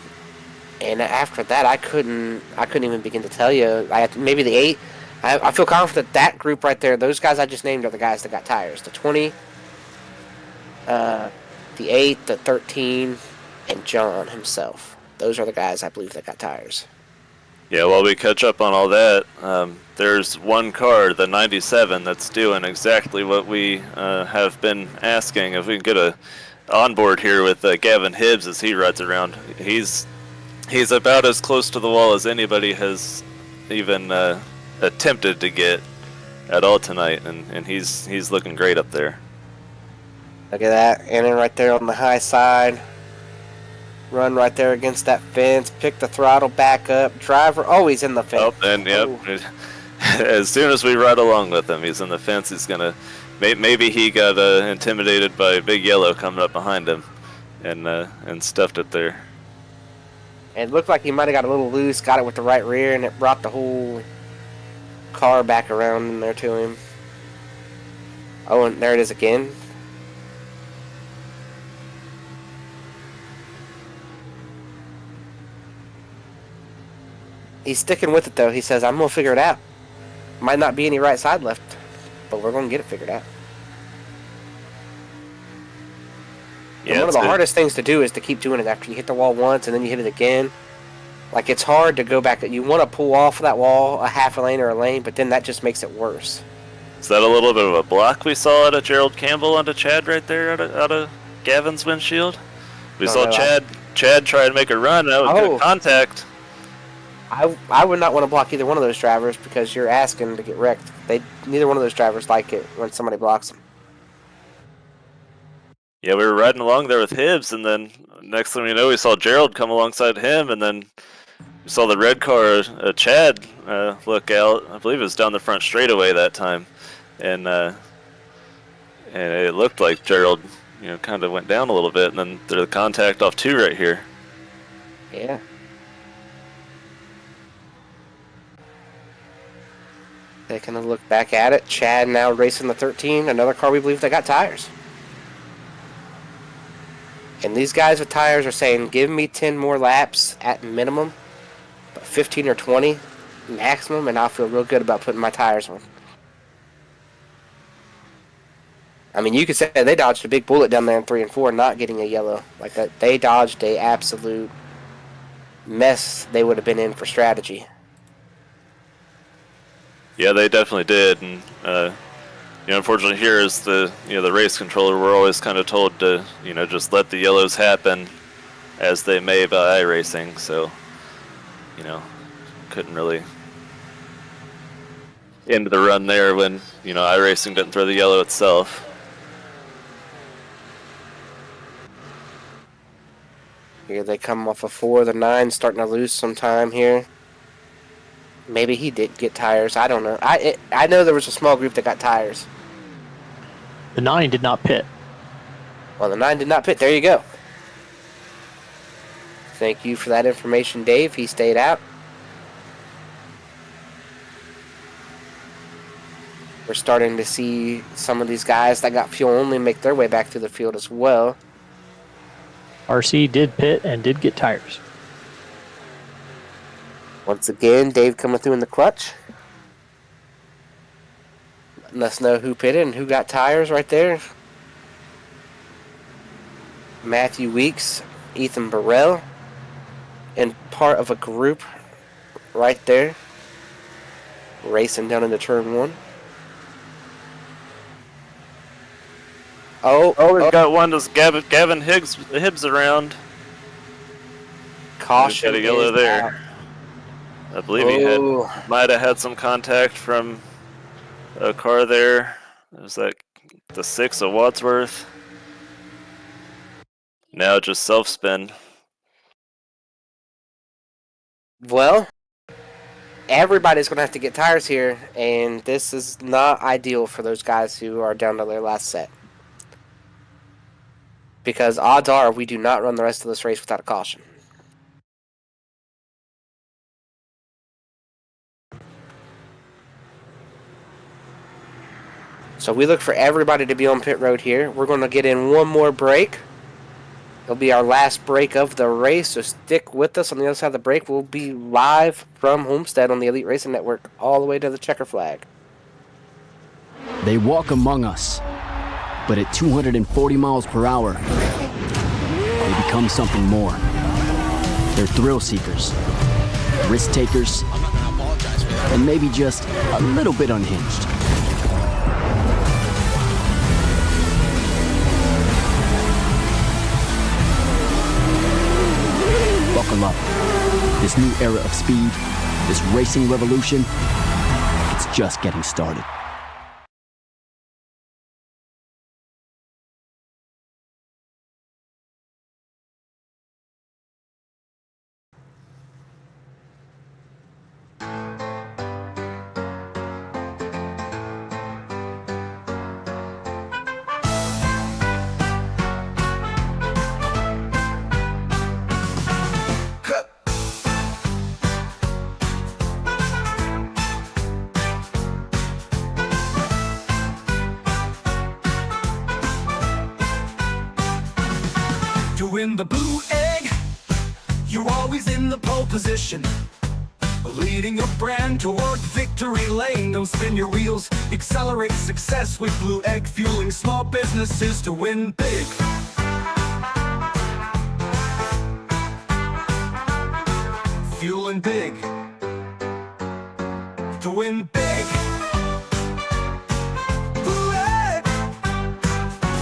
and after that I couldn't even begin to tell you. Maybe the 8. I feel confident that group right there, those guys I just named are the guys that got tires. The 20, the 8, the 13, and John himself. Those are the guys I believe that got tires. Yeah, while we catch up on all that, there's one car, the 97, that's doing exactly what we have been asking. If we can get a onboard here with Gavin Hibbs as he rides around, he's about as close to the wall as anybody has even attempted to get at all tonight, and he's looking great up there. Look at that, and then right there on the high side, run right there against that fence, pick the throttle back up, driver always in the fence. Oh, and yep, as soon as we ride along with him, he's in the fence. He's gonna, maybe he got intimidated by Big Yellow coming up behind him, and stuffed it there. And it looked like he might have got a little loose, got it with the right rear, and it brought the whole car back around in there to him. Oh, and there it is again. He's sticking with it, though. He says, I'm going to figure it out. Might not be any right side left, but we're going to get it figured out. Yeah, one of the hardest things to do is to keep doing it after you hit the wall once and then you hit it again. Like, it's hard to go back. You want to pull off that wall a half a lane or a lane, but then that just makes it worse. Is that a little bit of a block we saw out of Gerald Campbell onto Chad right there out of Gavin's windshield? We saw Chad try to make a run. That was good contact. I would not want to block either one of those drivers because you're asking to get wrecked. Neither one of those drivers like it when somebody blocks them. Yeah, we were riding along there with Hibbs, and then next thing we know, we saw Gerald come alongside him, and then we saw the red car, Chad, look out. I believe it was down the front straightaway that time, and it looked like Gerald, kind of went down a little bit, and then there's a contact off 2 right here. Yeah. Taking a look back at it. Chad now racing the 13, another car we believe that got tires. And these guys with tires are saying, give me 10 more laps at minimum, but 15 or 20 maximum, and I'll feel real good about putting my tires on. I mean, you could say they dodged a big bullet down there in 3 and 4, not getting a yellow. Like that, they dodged a absolute mess they would have been in for strategy. Yeah, they definitely did, and unfortunately here is the race controller. We're always kind of told to just let the yellows happen as they may by iRacing. So couldn't really end the run there when iRacing didn't throw the yellow itself. Here they come off of 4. The 9 starting to lose some time here. Maybe he did get tires. I don't know. I know there was a small group that got tires. The 9 did not pit. Well, the 9 did not pit. There you go. Thank you for that information, Dave. He stayed out. We're starting to see some of these guys that got fuel only make their way back through the field as well. RC did pit and did get tires. Once again, Dave coming through in the clutch. Letting us know who pitted and who got tires right there. Matthew Weeks, Ethan Burrell, and part of a group right there, racing down into turn 1. We've got one that's Gavin Hibbs around. Caution We've got a yellow is there. out. I believe he might have had some contact from a car there. Was that the 6 of Wadsworth? Now just self-spin. Well, everybody's going to have to get tires here, and this is not ideal for those guys who are down to their last set. Because odds are we do not run the rest of this race without a caution. So we look for everybody to be on pit road here. We're going to get in one more break. It'll be our last break of the race, so stick with us. On the other side of the break, we'll be live from Homestead on the Elite Racing Network all the way to the checker flag. They walk among us, but at 240 miles per hour, they become something more. They're thrill seekers, risk takers, and maybe just a little bit unhinged. Buckle up. This new era of speed, this racing revolution, it's just getting started. To win the blue egg, you're always in the pole position, leading your brand toward victory lane. Don't spin your wheels, accelerate success with blue egg, fueling small businesses to win big. Fueling big to win big. Blue egg,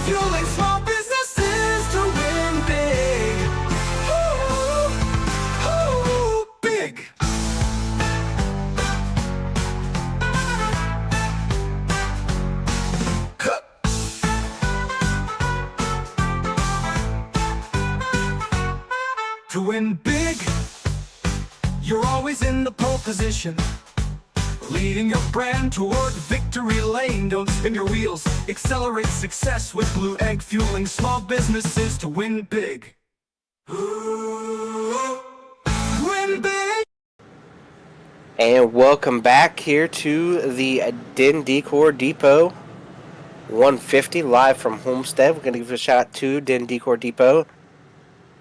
fueling small businesses to win big. Ooh, ooh, big. To win big, you're always in the pole position, leading your brand toward victory lane. Don't spin your wheels, accelerate success with blue egg, fueling small businesses to win big. Ooh, win big. And welcome back here to the Decor Depot 150 live from Homestead. We're going to give a shout out to Decor Depot.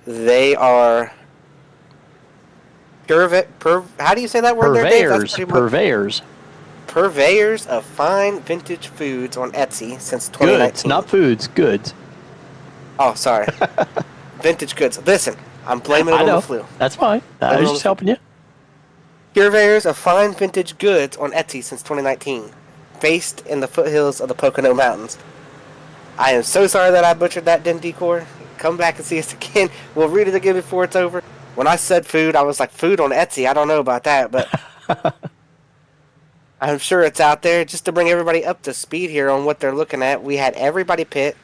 They are how do you say that word there, Dave? That's pretty much- Purveyors. Purveyors of fine vintage foods on Etsy since 2019. Goods, not foods, goods. Oh, sorry. Vintage goods. Listen, I'm blaming it I on know. the flu. That's fine. I was just helping you. Purveyors of fine vintage goods on Etsy since 2019, based in the foothills of the Pocono Mountains. I am so sorry that I butchered that, Decor. Come back and see us again. We'll read it again before it's over. When I said food, I was like, food on Etsy? I don't know about that, but I'm sure it's out there. Just to bring everybody up to speed here on what they're looking at, we had everybody pit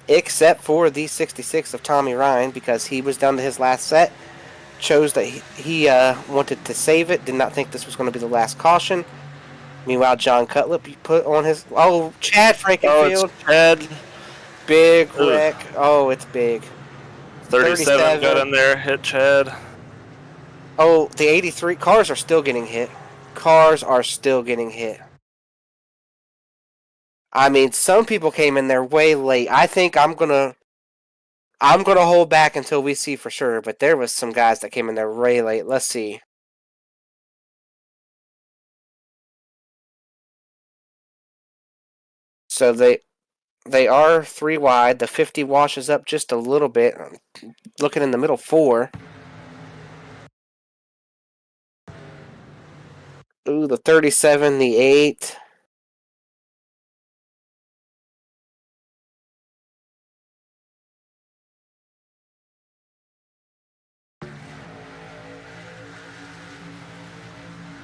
except for the 66 of Tommy Ryan because he was down to his last set. Chose that he wanted to save it. Did not think this was going to be the last caution. Meanwhile, John Cutlip put on his... Oh, Chad Frankenfield. Oh, it's Chad. Big wreck. Oh, it's big. 37 got in there, hit Chad. Oh, the 83. Cars are still getting hit. Cars are still getting hit. I mean, some people came in there way late. I think I'm gonna hold back until we see for sure, but there was some guys that came in there way late. Let's see. So they are 3 wide. The 50 washes up just a little bit. Looking in the middle 4. Ooh, the 37, the 8.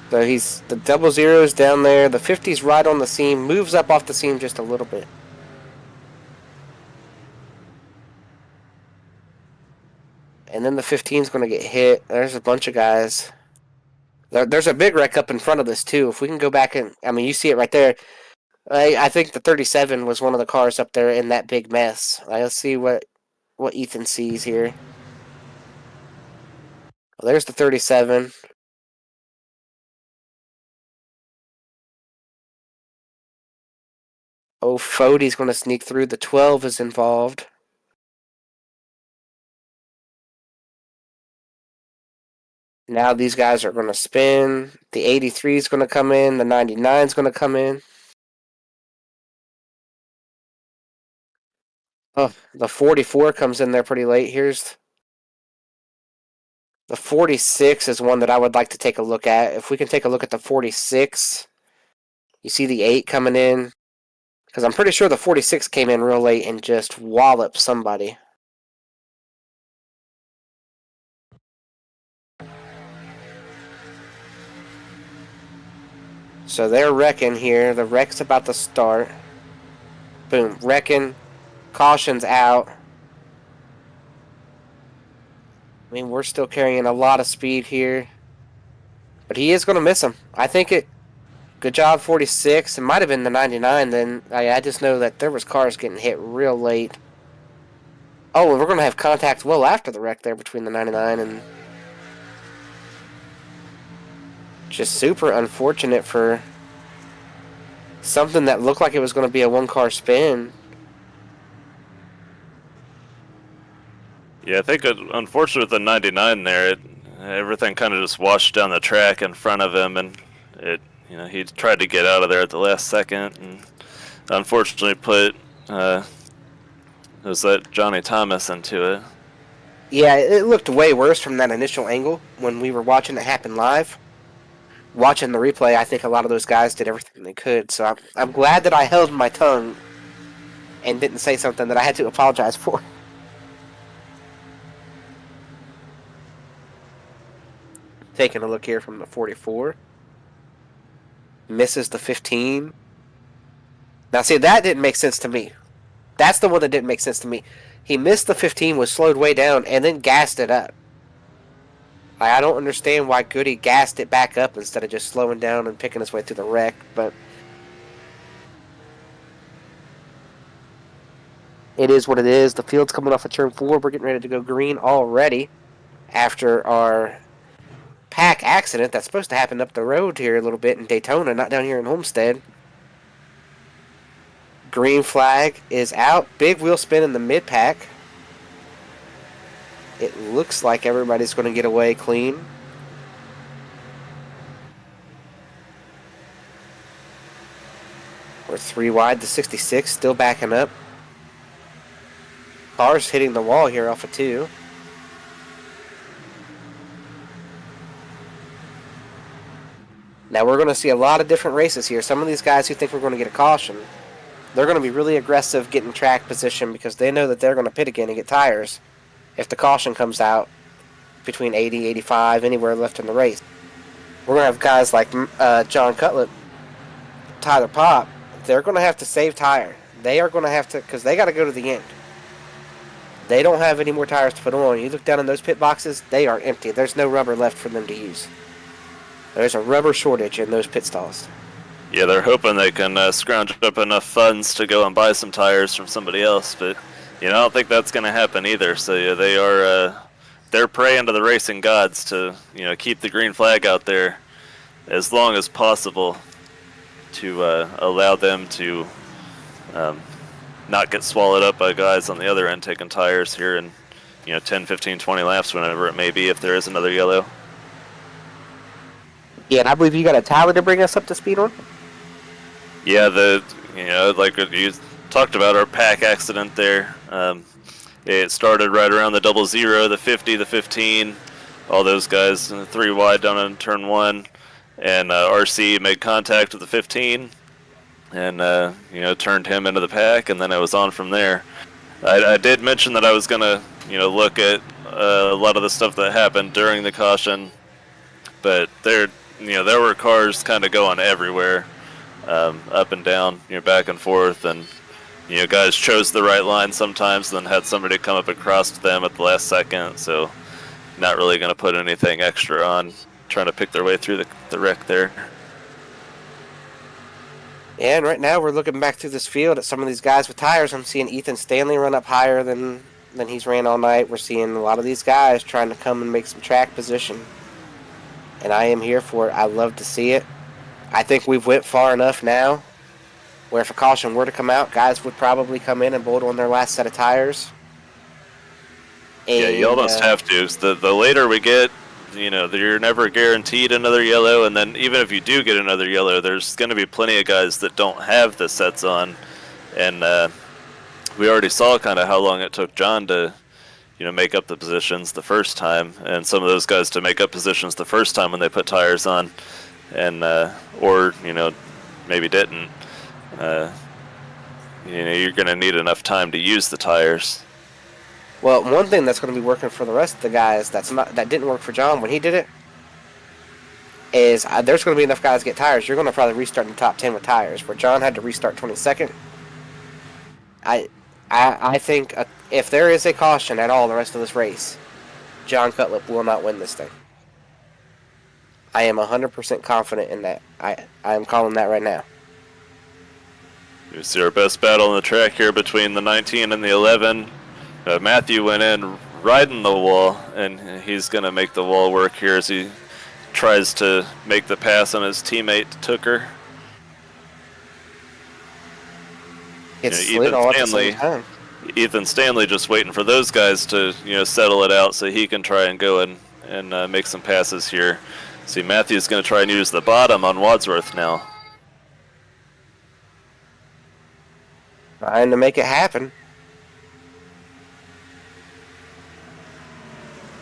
So he's the 00's down there. The 50's right on the seam, moves up off the seam just a little bit. And then the 15's going to get hit. There's a bunch of guys. There's a big wreck up in front of this, too. If we can go back and... I mean, you see it right there. I think the 37 was one of the cars up there in that big mess. Let's see what Ethan sees here. Well, there's the 37. Oh, Fody's going to sneak through. The 12 is involved. Now these guys are going to spin. The 83 is going to come in. The 99 is going to come in. Oh, the 44 comes in there pretty late. Here's the 46 is one that I would like to take a look at. If we can take a look at the 46, you see the 8 coming in. Because I'm pretty sure the 46 came in real late and just walloped somebody. So they're wrecking here. The wreck's about to start. Boom. Wrecking. Caution's out. I mean, we're still carrying a lot of speed here. But he is going to miss him. I think it... Good job, 46. It might have been the 99 then. I just know that there was cars getting hit real late. Oh, and we're going to have contact well after the wreck there between the 99 and... Just super unfortunate for something that looked like it was going to be a one-car spin. Yeah, I think unfortunately with the 99 there, everything kind of just washed down the track in front of him, and he tried to get out of there at the last second, and unfortunately put Johnny Thomas into it. Yeah, it looked way worse from that initial angle when we were watching it happen live. Watching the replay, I think a lot of those guys did everything they could, so I'm glad that I held my tongue and didn't say something that I had to apologize for. Taking a look here from the 44. Misses the 15. Now, see, that didn't make sense to me. That's the one that didn't make sense to me. He missed the 15, was slowed way down, and then gassed it up. I don't understand why Goody gassed it back up instead of just slowing down and picking his way through the wreck, but it is what it is. The field's coming off of turn 4. We're getting ready to go green already after our pack accident that's supposed to happen up the road here a little bit in Daytona, not down here in Homestead. Green flag is out. Big wheel spin in the mid-pack. It looks like everybody's going to get away clean. We're 3 wide. The 66 still backing up. Cars hitting the wall here off of 2. Now we're going to see a lot of different races here. Some of these guys who think we're going to get a caution, they're going to be really aggressive getting track position because they know that they're going to pit again and get tires if the caution comes out between 80, 85, anywhere left in the race. We're going to have guys like John Cutlip, Tyler Pop. They're going to have to save tire. They are going to have to, because they got to go to the end. They don't have any more tires to put on. You look down in those pit boxes, they are empty. There's no rubber left for them to use. There's a rubber shortage in those pit stalls. Yeah, they're hoping they can scrounge up enough funds to go and buy some tires from somebody else, but I don't think that's going to happen either. So yeah, they're praying to the racing gods to keep the green flag out there as long as possible to allow them to not get swallowed up by guys on the other end taking tires here in 10, 15, 20 laps, whenever it may be, if there is another yellow. Yeah, and I believe you got a tally to bring us up to speed on. Yeah, like you talked about, our pack accident there. It started right around the 00, the 50, the 15, all those guys 3 wide down on turn 1. and RC made contact with the 15, and turned him into the pack, and then it was on from there. I did mention that I was gonna look at a lot of the stuff that happened during the caution, but there were cars kind of going everywhere, up and down, back and forth, and guys chose the right line sometimes, and then had somebody come up and cross them at the last second. So not really going to put anything extra on, trying to pick their way through the wreck there. Yeah, and right now we're looking back through this field at some of these guys with tires. I'm seeing Ethan Stanley run up higher than he's ran all night. We're seeing a lot of these guys trying to come and make some track position. And I am here for it. I love to see it. I think we've went far enough now where if a caution were to come out, guys would probably come in and bolt on their last set of tires. And, yeah, you almost have to. The later we get, you're never guaranteed another yellow, and then even if you do get another yellow, there's going to be plenty of guys that don't have the sets on, and we already saw kind of how long it took John to, make up the positions the first time, and some of those guys to make up positions the first time when they put tires on, and or maybe didn't. You're going to need enough time to use the tires. Well, one thing that's going to be working for the rest of the guys that didn't work for John when he did it is there's going to be enough guys to get tires. You're going to probably restart in the top 10 with tires, where John had to restart 22nd. I think if there is a caution at all the rest of this race, John Cutlip will not win this thing. I am 100% confident in that. I am calling that right now. You see our best battle on the track here between the 19 and the 11. Matthew went in riding the wall, and he's going to make the wall work here as he tries to make the pass on his teammate Tooker. Ethan Stanley just waiting for those guys to settle it out so he can try and go and make some passes here. See, Matthew's going to try and use the bottom on Wadsworth now. Trying to make it happen.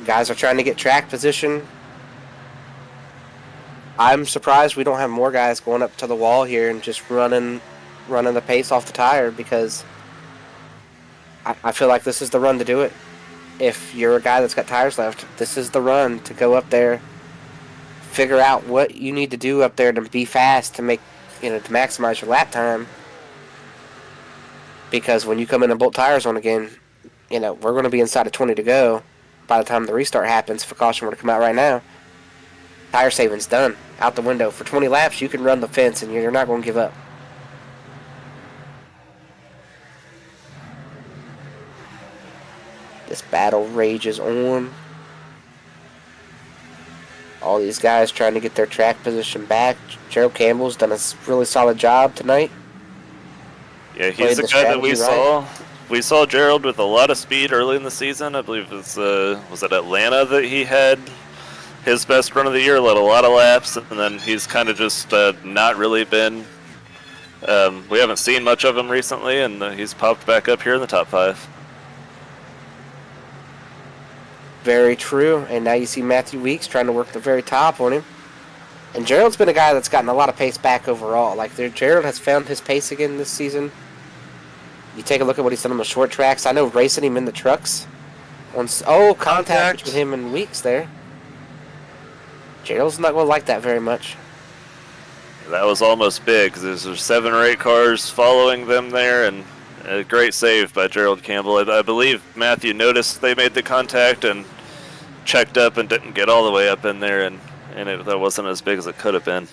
Guys are trying to get track position. I'm surprised we don't have more guys going up to the wall here and just running the pace off the tire, because I feel like this is the run to do it. If you're a guy that's got tires left, this is the run to go up there, figure out what you need to do up there to be fast, to make to maximize your lap time. Because when you come in and bolt tires on again, we're going to be inside of 20 to go by the time the restart happens. If a caution were to come out right now, tire saving's done. Out the window. For 20 laps, you can run the fence, and you're not going to give up. This battle rages on. All these guys trying to get their track position back. Gerald Campbell's done a really solid job tonight. Yeah, he's the guy that we saw. We saw Gerald with a lot of speed early in the season. I believe it was at Atlanta that he had his best run of the year, led a lot of laps, and then he's kind of just not really been. We haven't seen much of him recently, and he's popped back up here in the top 5. Very true. And now you see Matthew Weeks trying to work the very top on him. And Gerald's been a guy that's gotten a lot of pace back overall. Gerald has found his pace again this season. You take a look at what he's done on the short tracks. I know racing him in the trucks. Contact between him and Weeks there. Gerald's not going to like that very much. That was almost big. There's 7 or 8 cars following them there, and a great save by Gerald Campbell. I believe Matthew noticed they made the contact and checked up and didn't get all the way up in there, and that wasn't as big as it could have been.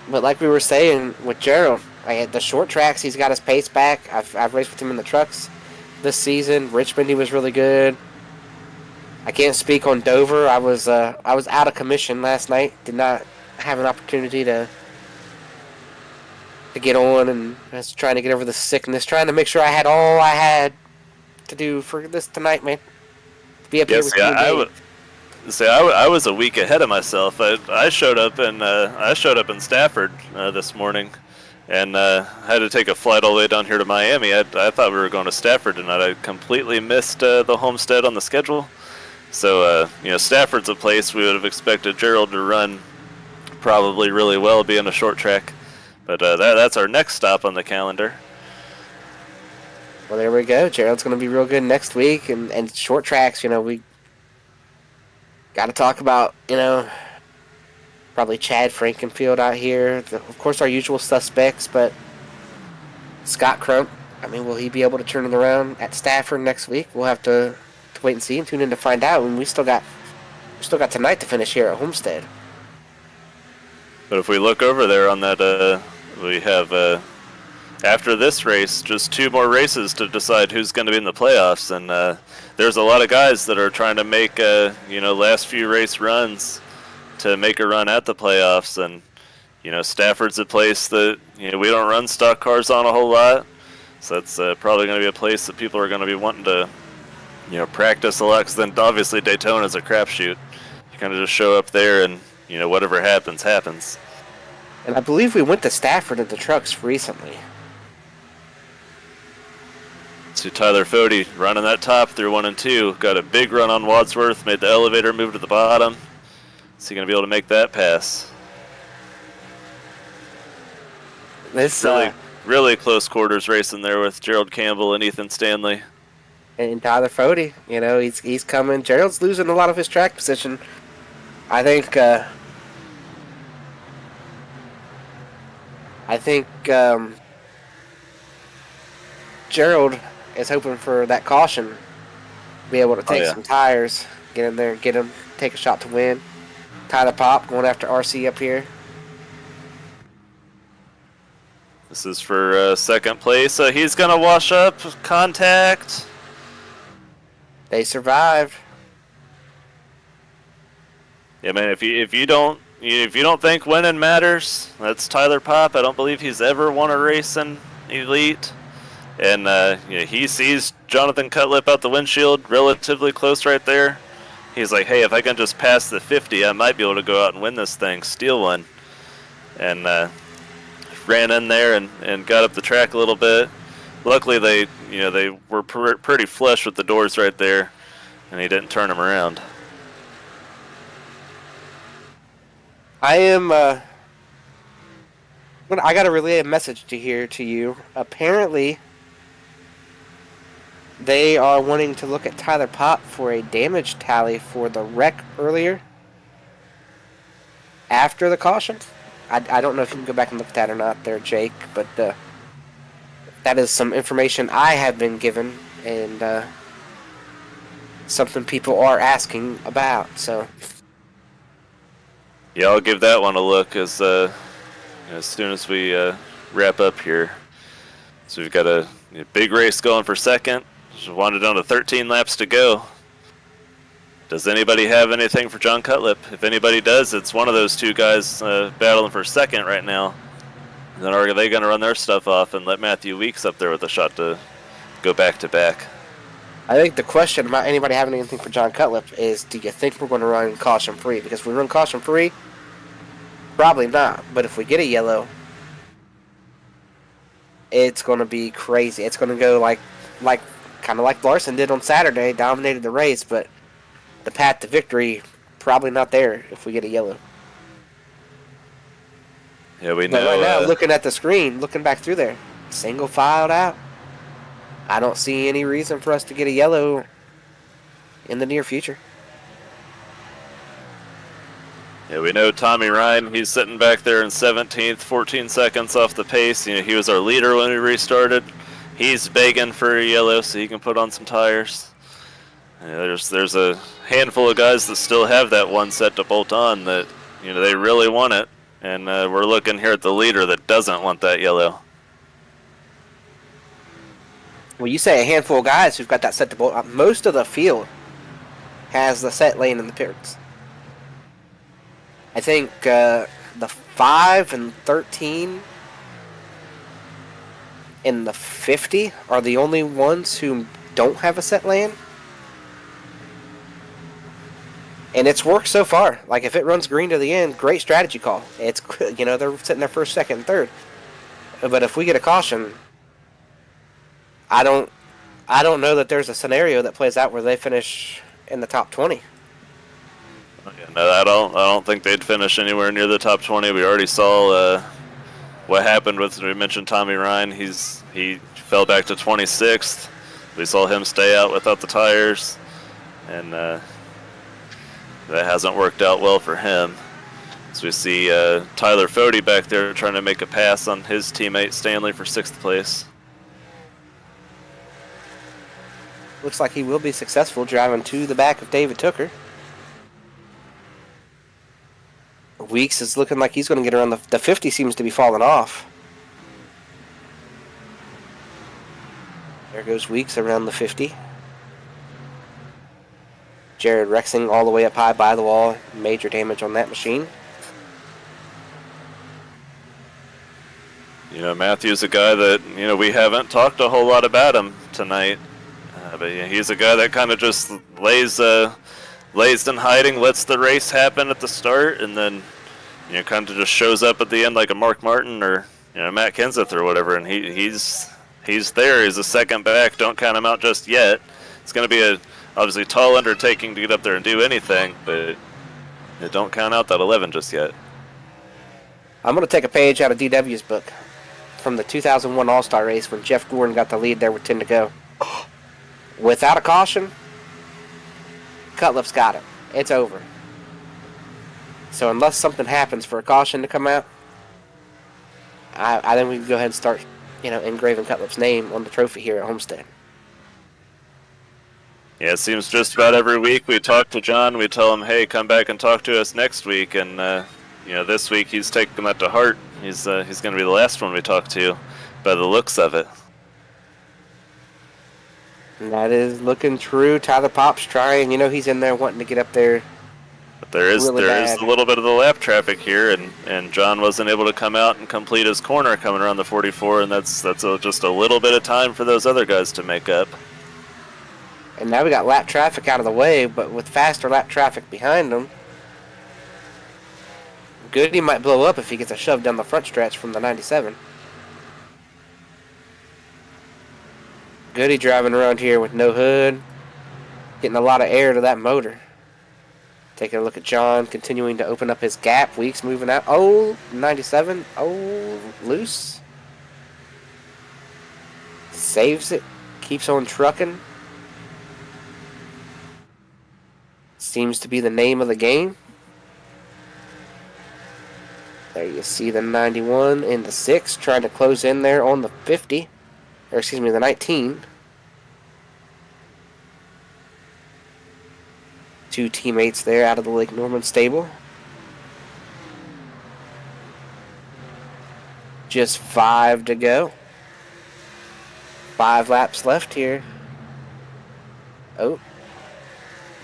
But like we were saying with Gerald, the short tracks, he's got his pace back. I've raced with him in the trucks this season. Richmond, he was really good. I can't speak on Dover. I was out of commission last night. Did not have an opportunity to get on, and I was trying to get over the sickness, trying to make sure I had all I had to do for this tonight, man. Be up here with you. I was a week ahead of myself. I showed up in Stafford this morning, and had to take a flight all the way down here to Miami. I thought we were going to Stafford tonight. I completely missed the Homestead on the schedule, So, Stafford's a place we would have expected Gerald to run probably really well, being a short track. But that's our next stop on the calendar. Well, there we go. Gerald's going to be real good next week. And short tracks, we got to talk about, probably Chad Frankenfield out here. Of course, our usual suspects, but Scott Crump, will he be able to turn it around at Stafford next week? We'll have to wait and see and tune in to find out. And we still got tonight to finish here at Homestead. But if we look over there on that, we have after this race just 2 more races to decide who's going to be in the playoffs, and there's a lot of guys that are trying to make last few race runs to make a run at the playoffs. And Stafford's a place that we don't run stock cars on a whole lot, so that's probably going to be a place that people are going to be wanting to practice a lot. Because then obviously Daytona's a crapshoot. You kind of just show up there and whatever happens. And I believe we went to Stafford in the trucks recently. So Tyler Fody running that top through 1 and 2. Got a big run on Wadsworth, made the elevator move to the bottom. Is he going to be able to make that pass? This really close quarters racing there with Gerald Campbell and Ethan Stanley. And Tyler Fody, he's coming. Gerald's losing a lot of his track position. I think Gerald is hoping for that caution, be able to take some tires, get in there, get him, take a shot to win. Tyler Pop going after RC up here. This is for second place. He's going to wash up. Contact. They survived. Yeah, man. If you don't think winning matters, that's Tyler Pop. I don't believe he's ever won a race in Elite. And he sees Jonathan Cutlip out the windshield, relatively close right there. He's like, hey, if I can just pass the 50, I might be able to go out and win this thing, steal one. And ran in there and got up the track a little bit. Luckily, they were pretty flush with the doors right there, and he didn't turn them around. I got to relay a message to you. Apparently, they are wanting to look at Tyler Pop for a damage tally for the wreck earlier after the caution. I don't know if you can go back and look at that or not there, Jake, but that is some information I have been given and something people are asking about. So yeah, I'll give that one a look as soon as we wrap up here. So we've got a big race going for second. Just wanted down to 13 laps to go. Does anybody have anything for John Cutlip? If anybody does, it's one of those 2 guys battling for second right now. And then are they going to run their stuff off and let Matthew Weeks up there with a shot to go back to back? I think the question about anybody having anything for John Cutlip is, do you think we're going to run caution free? Because if we run caution free, probably not. But if we get a yellow, it's going to be crazy. It's going to go like kind of like Larson did on Saturday, dominated the race, but the path to victory probably not there if we get a yellow. Yeah, we know. But right now, looking at the screen, looking back through there, single filed out. I don't see any reason for us to get a yellow in the near future. Yeah, we know Tommy Ryan, he's sitting back there in 17th, 14 seconds off the pace. He was our leader when we restarted. He's begging for a yellow so he can put on some tires. Yeah, there's a handful of guys that still have that one set to bolt on that they really want it, and we're looking here at the leader that doesn't want that yellow. Well, you say a handful of guys who've got that set to bolt on. Most of the field has the set lane in the pits. I think the 5 and 13 and the 50 are the only ones who don't have a set lane. And it's worked so far. Like, if it runs green to the end, great strategy call. It's, they're sitting there first, second, and third. But if we get a caution, I don't know that there's a scenario that plays out where they finish in the top 20. No, I don't think they'd finish anywhere near the top 20. We already saw what happened with. We mentioned Tommy Ryan. He fell back to 26th. We saw him stay out without the tires, and that hasn't worked out well for him. So we see Tyler Fode back there trying to make a pass on his teammate Stanley for 6th place. Looks like he will be successful driving to the back of David Tooker. Weeks is looking like he's going to get around the 50. Seems to be falling off. There goes Weeks around the 50. Jared Rexing all the way up high by the wall. Major damage on that machine. Matthew's a guy that, we haven't talked a whole lot about him tonight. But he's a guy that kind of just lays in hiding, lets the race happen at the start, and then kind of just shows up at the end like a Mark Martin or Matt Kenseth or whatever, and he's there. He's a second back. Don't count him out just yet. It's going to be a obviously tall undertaking to get up there and do anything, but don't count out that 11 just yet. I'm going to take a page out of DW's book from the 2001 All-Star race when Jeff Gordon got the lead there with 10 to go. Without a caution, Cutlip's got it. It's over. So unless something happens for a caution to come out, I think we can go ahead and start, engraving Cutlip's name on the trophy here at Homestead. Yeah, it seems just about every week we talk to John, we tell him, hey, come back and talk to us next week, and this week he's taking that to heart. He's going to be the last one we talk to by the looks of it. And that is looking true. Tyler Pop's trying. He's in there wanting to get up there. But there is really a little bit of the lap traffic here, and John wasn't able to come out and complete his corner coming around the 44, and that's just a little bit of time for those other guys to make up. And now we got lap traffic out of the way, but with faster lap traffic behind him, Goody might blow up if he gets a shove down the front stretch from the 97. Goody driving around here with no hood, getting a lot of air to that motor. Taking a look at John, continuing to open up his gap. Weeks moving out. Oh, 97. Oh, loose. Saves it. Keeps on trucking. Seems to be the name of the game. There you see the 91 and the 6 trying to close in there on the 50. Or excuse me, the 19. Two teammates there out of the Lake Norman stable. Just 5 to go. 5 laps left here. Oh.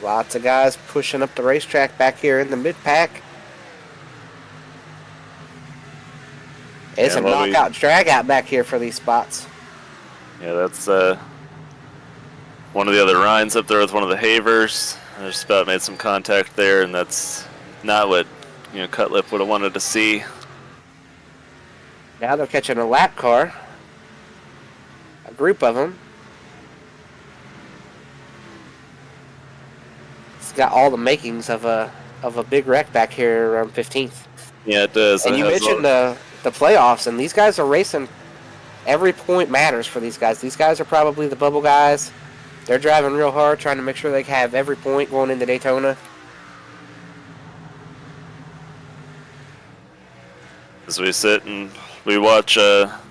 Lots of guys pushing up the racetrack back here in the mid-pack. It's a knockout drag-out back here for these spots. Yeah, that's one of the other Ryans up there with one of the Havers. Just about made some contact there, and that's not what Cutlip would have wanted to see. Now they're catching a lap car. A group of them. It's got all the makings of a big wreck back here around 15th. Yeah, it does. And you mentioned the playoffs, and these guys are racing. Every point matters for these guys. These guys are probably the bubble guys. They're driving real hard, trying to make sure they have every point going into Daytona. As we sit and we watch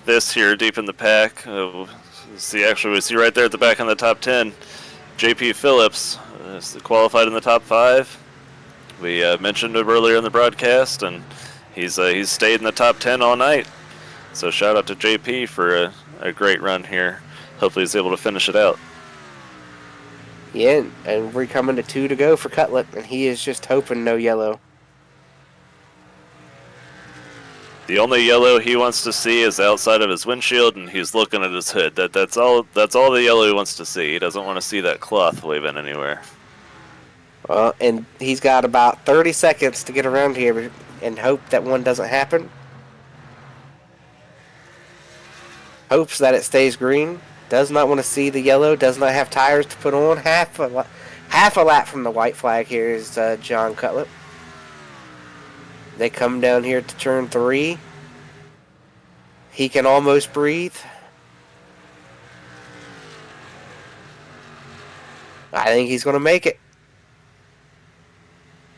this here deep in the pack, we see right there at the back in the top 10, JP Phillips qualified in the top 5. We mentioned him earlier in the broadcast, and he's stayed in the top 10 all night. So shout out to JP for a great run here. Hopefully he's able to finish it out. Yeah, and we're coming to 2 to go for Cutlip, and he is just hoping no yellow. The only yellow he wants to see is outside of his windshield, and he's looking at his hood. That's all the yellow he wants to see. He doesn't want to see that cloth waving anywhere. And he's got about 30 seconds to get around here and hope that one doesn't happen. Hopes that it stays green. Does not want to see the yellow. Does not have tires to put on. Half a lap from the white flag here is John Cutlip. They come down here to turn 3. He can almost breathe. I think he's going to make it.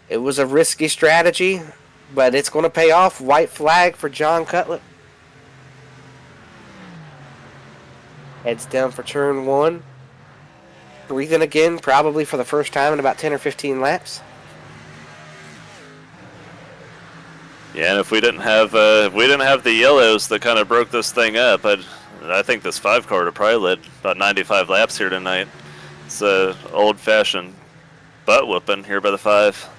It was a risky strategy, but it's going to pay off. White flag for John Cutlip. Heads down for turn 1. Breathing again, probably for the first time in about 10 or 15 laps. Yeah, and if we didn't have the yellows that kind of broke this thing up, I think this 5 car would have probably led about 95 laps here tonight. It's a old-fashioned butt whooping here by the 5.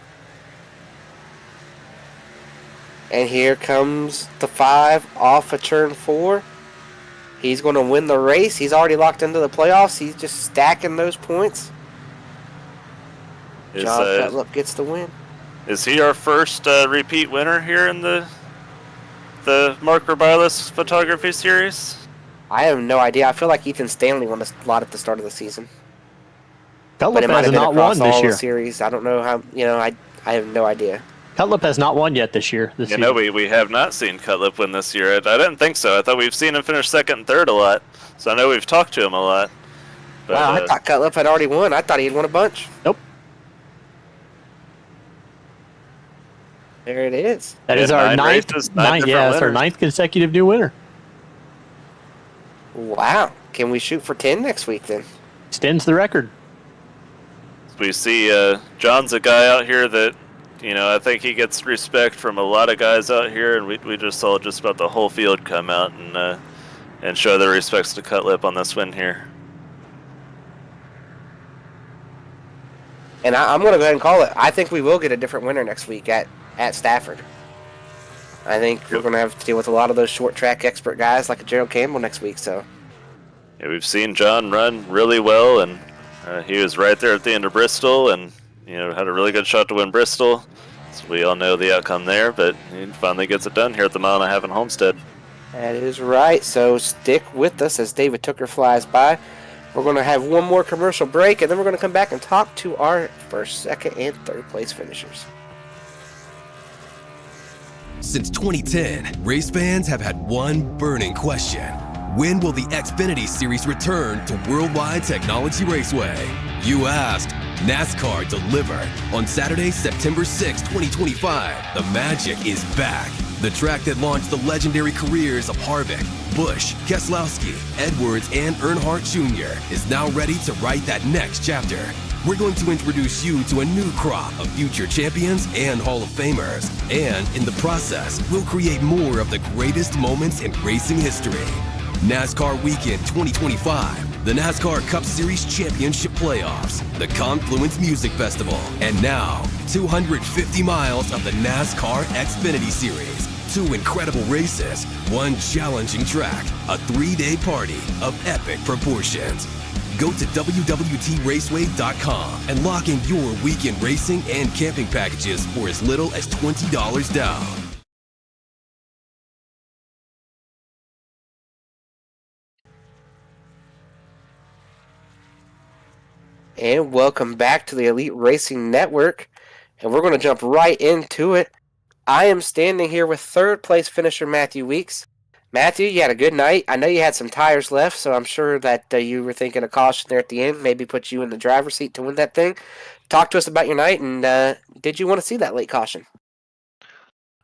And here comes the 5 off of turn 4. He's going to win the race. He's already locked into the playoffs. He's just stacking those points. John Cutlip gets the win. Is he our first repeat winner here in the Mark Rebilas photography series? I have no idea. I feel like Ethan Stanley won a lot at the start of the season. Cutlip has not won this year. Series. I don't know how. I have no idea. Cutlip has not won yet this year. No, we have not seen Cutlip win this year. I didn't think so. I thought we've seen him finish 2nd and 3rd a lot. So I know we've talked to him a lot. But, wow, I thought Cutlip had already won. I thought he had won a bunch. Nope. There it is. That is our ninth consecutive new winner. Wow. Can we shoot for 10 next week then? Extends the record. We see John's a guy out here that, I think he gets respect from a lot of guys out here, and we just saw just about the whole field come out and show their respects to Cutlip on this win here. And I'm going to go ahead and call it. I think we will get a different winner next week at Stafford. I think we're going to have to deal with a lot of those short track expert guys like a Gerald Campbell next week. So, yeah, we've seen John run really well, and he was right there at the end of Bristol, and had a really good shot to win Bristol. So we all know the outcome there, but he finally gets it done here at the mile and a half in Homestead. That is right. So stick with us as David Tooker flies by. We're going to have one more commercial break, and then we're going to come back and talk to our first, second, and third place finishers. Since 2010, race fans have had one burning question. When will the Xfinity Series return to Worldwide Technology Raceway? You asked, NASCAR delivered. On Saturday, September 6, 2025, the magic is back. The track that launched the legendary careers of Harvick, Busch, Keselowski, Edwards, and Earnhardt Jr. is now ready to write that next chapter. We're going to introduce you to a new crop of future champions and Hall of Famers. And in the process, we'll create more of the greatest moments in racing history. NASCAR Weekend 2025, the NASCAR Cup Series Championship Playoffs, the Confluence Music Festival, and now 250 miles of the NASCAR Xfinity Series. 2 incredible races, 1 challenging track, a 3-day party of epic proportions. Go to WWTRaceway.com and lock in your weekend racing and camping packages for as little as $20 down. And welcome back to the Elite Racing Network. And we're going to jump right into it. I am standing here with third place finisher Matthew Weeks. Matthew, you had a good night. I know you had some tires left, so I'm sure that you were thinking of caution there at the end, maybe put you in the driver's seat to win that thing. Talk to us about your night, and did you want to see that late caution?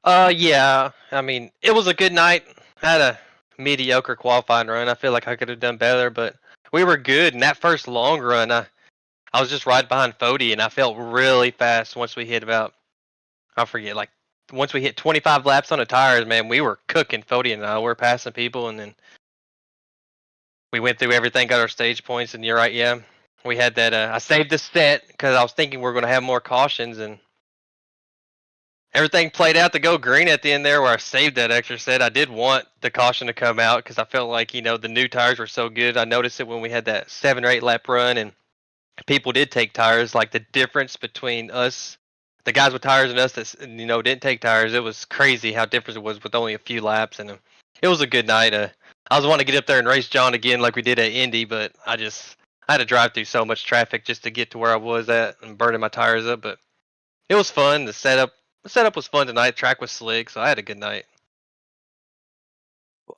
Yeah. I mean, it was a good night. I had a mediocre qualifying run. I feel like I could have done better, but we were good. And that first long run, I was just right behind Fody, and I felt really fast once we hit once we hit 25 laps on the tires, man, we were cooking. Fody and I were passing people, and then we went through everything, got our stage points, and you're right, yeah. We had that, I saved the set because I was thinking we were going to have more cautions, and everything played out to go green at the end there where I saved that extra set. I did want the caution to come out because I felt like, the new tires were so good. I noticed it when we had that 7 or 8 lap run, and people did take tires. Like the difference between us, the guys with tires and us that didn't take tires, it was crazy how different it was with only a few laps. And it was a good night. I was wanting to get up there and race John again like we did at Indy, but I I had to drive through so much traffic just to get to where I was at and burning my tires up. But it was fun. The setup was fun tonight. Track was slick, so I had a good night.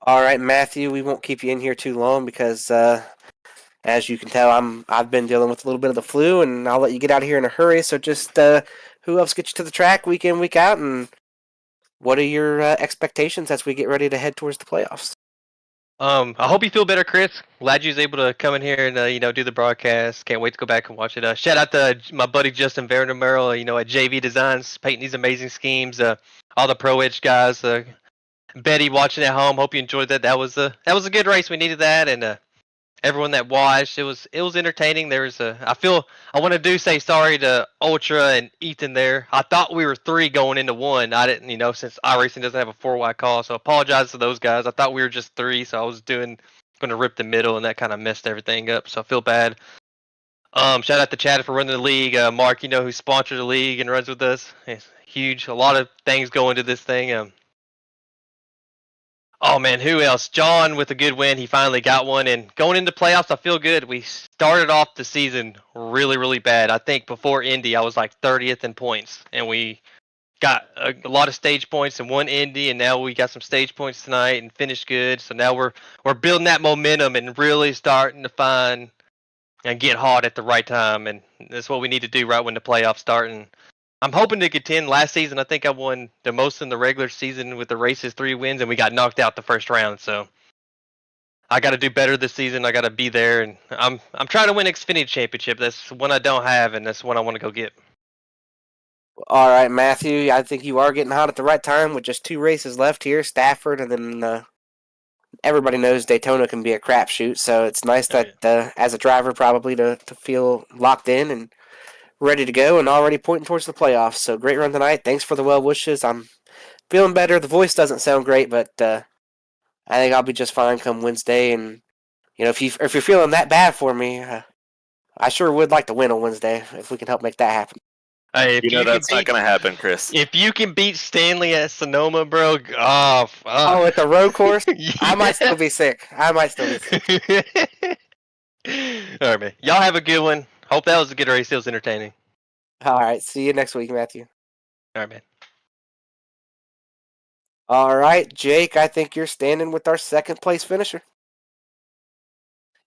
All right, Matthew, we won't keep you in here too long because, as you can tell, I've been dealing with a little bit of the flu, and I'll let you get out of here in a hurry. So just who else gets you to the track week in, week out, and what are your expectations as we get ready to head towards the playoffs? I hope you feel better, Chris. Glad you was able to come in here and do the broadcast. Can't wait to go back and watch it. Shout out to my buddy Justin Vandermeer, at JV Designs, painting these amazing schemes. All the Pro Edge guys. Betty watching at home. Hope you enjoyed that. That was a good race. We needed that, and everyone that watched, it was entertaining. I want to say sorry to Ultra and Ethan there. I thought we were 3 going into 1. I didn't, since iRacing doesn't have a 4-wide call, so I apologize to those guys. I thought we were just 3, so I was going to rip the middle, and that kind of messed everything up. So I feel bad. Shout out to Chad for running the league. Mark, who sponsored the league and runs with us. It's huge. A lot of things go into this thing. Oh man, who else? John with a good win. He finally got one, and going into playoffs, I feel good. We started off the season really, really bad. I think before Indy, I was like 30th in points, and we got a lot of stage points and won Indy, and now we got some stage points tonight and finished good. So now we're building that momentum and really starting to find and get hot at the right time, and that's what we need to do right when the playoffs start. And I'm hoping to contend. Last season, I think I won the most in the regular season with the races, 3 wins, and we got knocked out the first round. So I got to do better this season. I got to be there, and I'm trying to win Xfinity Championship. That's one I don't have, and that's one I want to go get. All right, Matthew, I think you are getting hot at the right time with just 2 races left here, Stafford, and then everybody knows Daytona can be a crapshoot. So it's nice that as a driver probably to feel locked in and ready to go and already pointing towards the playoffs. So great run tonight. Thanks for the well wishes. I'm feeling better. The voice doesn't sound great, but I think I'll be just fine come Wednesday. And if you're feeling that bad for me, I sure would like to win on Wednesday if we can help make that happen. Hey, that's not going to happen, Chris. If you can beat Stanley at Sonoma, bro, fuck. Oh, at the road course? Yeah. I might still be sick. All right, man. Y'all have a good one. Hope that was a good race. It was entertaining. All right. See you next week, Matthew. All right, man. All right, Jake, I think you're standing with our second place finisher.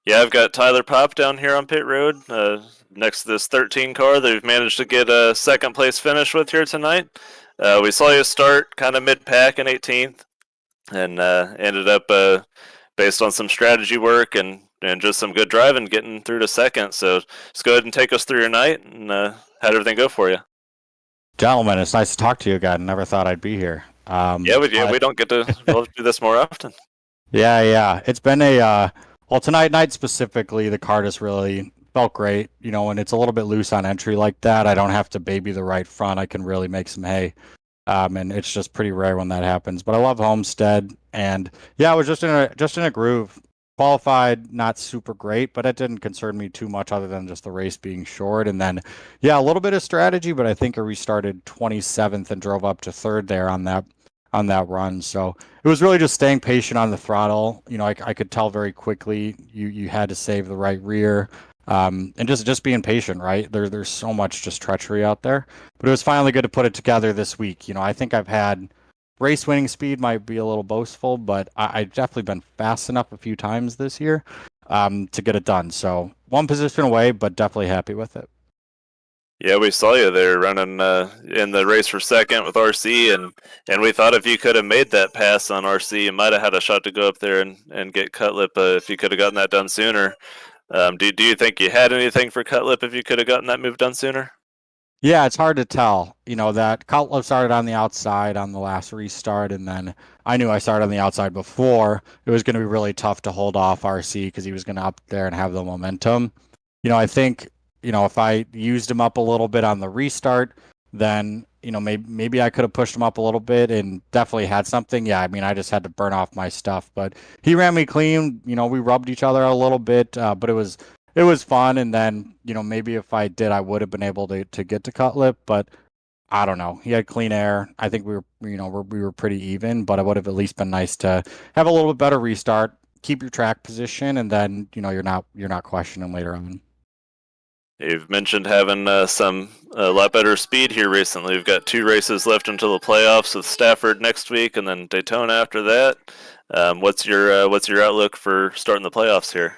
Yeah, I've got Tyler Pop down here on pit road next to this 13 car that we've managed to get a second place finish with here tonight. We saw you start kind of mid-pack in 18th and ended up, based on some strategy work and just some good driving, getting through to second. So just go ahead and take us through your night, and how'd everything go for you? Gentlemen, it's nice to talk to you again. Never thought I'd be here. We don't get to do this more often. Yeah. It's been tonight specifically, the car just really felt great. When it's a little bit loose on entry like that, I don't have to baby the right front. I can really make some hay. And it's just pretty rare when that happens. But I love Homestead, and I was just in a groove. Qualified, not super great, but it didn't concern me too much other than just the race being short. And then, a little bit of strategy, but I think I restarted 27th and drove up to 3rd there on that run. So it was really just staying patient on the throttle. I could tell very quickly you had to save the right rear, and just being patient, right? There's so much just treachery out there. But it was finally good to put it together this week. I think I've had race winning speed, might be a little boastful, but I've definitely been fast enough a few times this year to get it done. So 1 position away, but definitely happy with it. Yeah, we saw you there running in the race for second with RC, and we thought if you could have made that pass on RC, you might have had a shot to go up there and get Cutlip if you could have gotten that done sooner. Do you think you had anything for Cutlip if you could have gotten that move done sooner? Yeah, it's hard to tell. That Cutlip started on the outside on the last restart, and then I knew I started on the outside before. It was going to be really tough to hold off RC because he was going to up there and have the momentum. I think, if I used him up a little bit on the restart, then, maybe I could have pushed him up a little bit and definitely had something. Yeah, I just had to burn off my stuff, but he ran me clean. We rubbed each other a little bit, but it was fun. And then, maybe if I did, I would have been able to get to Cutlip, but I don't know. He had clean air. I think we were pretty even, but it would have at least been nice to have a little bit better restart, keep your track position, and then you're not questioning later on. You've mentioned having a lot better speed here recently. We've got 2 races left until the playoffs with Stafford next week, and then Daytona after that. What's your outlook for starting the playoffs here?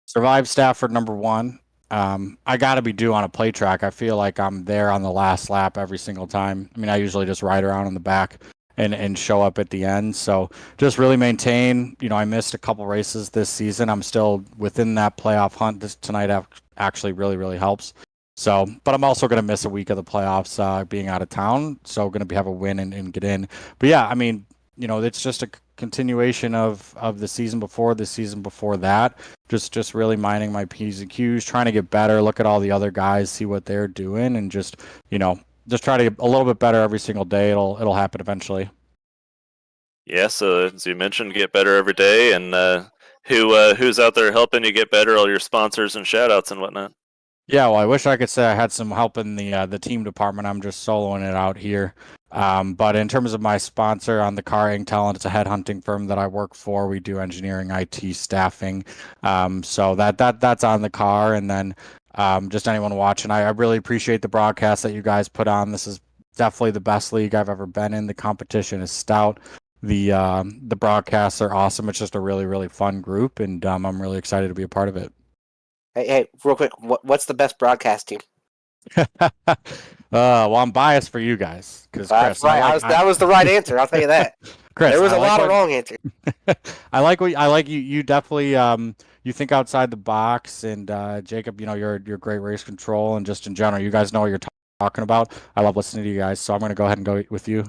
Survive Stafford #1. I got to be due on a play track. I feel like I'm there on the last lap every single time. I mean, I usually just ride around in the back and show up at the end. So just really maintain. I missed a couple races this season. I'm still within that playoff hunt. Tonight actually really helps. So, but I'm also going to miss a week of the playoffs being out of town. So going to have a win and get in. But yeah, I mean, it's just a continuation of the season before that. Just really minding my P's and Q's, trying to get better, look at all the other guys, see what they're doing, and just try to get a little bit better every single day. It'll happen eventually. Yeah, so as you mentioned, get better every day, and who's out there helping you get better? All your sponsors and shout outs and whatnot. Yeah, well, I wish I could say I had some help in the team department. I'm just soloing it out here. But in terms of my sponsor on the Car Inc. Talent, it's a headhunting firm that I work for. We do engineering, IT, staffing. So that's on the car. And then just anyone watching, I really appreciate the broadcast that you guys put on. This is definitely the best league I've ever been in. The competition is stout. The broadcasts are awesome. It's just a really fun group, and I'm really excited to be a part of it. Hey, real quick, what's the best broadcast team? Well, I'm biased for you guys because Chris, right. That was the right answer. I'll tell you that. Chris, there was a lot of wrong answers. I like you. You definitely you think outside the box, and Jacob, you're great race control, and just in general, you guys know what you're talking about. I love listening to you guys, so I'm going to go ahead and go with you.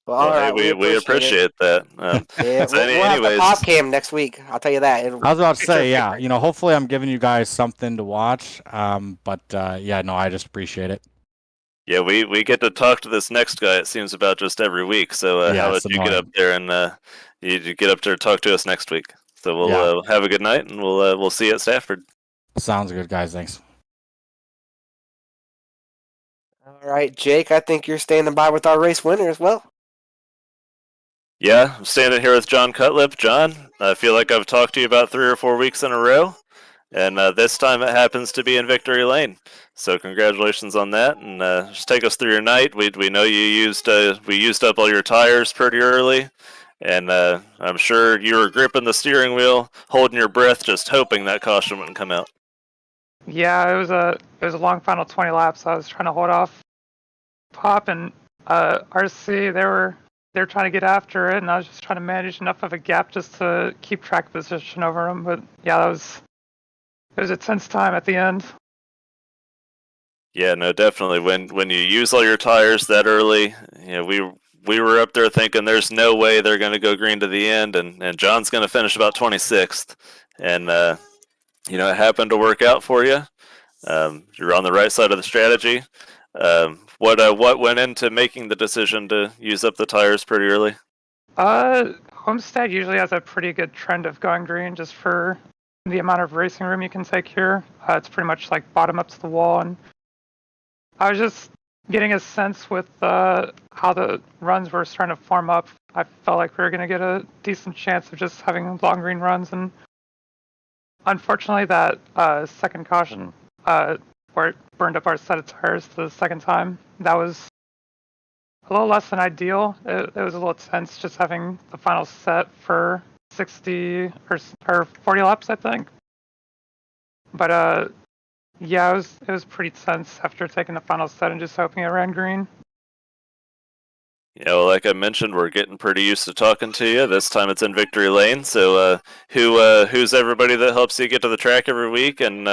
Well, all right, we appreciate that. Yeah, we'll have the pop cam next week. I'll tell you that. I was about to say, yeah, hopefully I'm giving you guys something to watch. But yeah, no, I just appreciate it. Yeah, we get to talk to this next guy. It seems about just every week. So how about you get up there and you get up there and talk to us next week? So we'll have a good night, and we'll see you at Stafford. Sounds good, guys. Thanks. All right, Jake. I think you're standing by with our race winner as well. Yeah, I'm standing here with John Cutlip. John, I feel like I've talked to you about 3 or 4 weeks in a row, and this time it happens to be in Victory Lane. So congratulations on that, and just take us through your night. We know you used up all your tires pretty early, and I'm sure you were gripping the steering wheel, holding your breath, just hoping that caution wouldn't come out. Yeah, it was a long final 20 laps. I was trying to hold off Pop and RC. They're trying to get after it, and I was just trying to manage enough of a gap just to keep track position over them. But yeah, it was a tense time at the end. Yeah, no, definitely. When you use all your tires that early, we were up there thinking there's no way they're going to go green to the end, and John's going to finish about 26th, and it happened to work out for you. You're on the right side of the strategy. What went into making the decision to use up the tires pretty early? Homestead usually has a pretty good trend of going green just for the amount of racing room you can take here. It's pretty much like bottom up to the wall, and I was just getting a sense with how the runs were starting to form up. I felt like we were going to get a decent chance of just having long green runs, and unfortunately that second caution where it burned up our set of tires the second time, that was a little less than ideal. It was a little tense just having the final set for 60 or 40 laps, I think. But yeah, it was pretty tense after taking the final set and just hoping it ran green. Yeah, well, like I mentioned, we're getting pretty used to talking to you. This time it's in Victory Lane. So who's everybody that helps you get to the track every week? And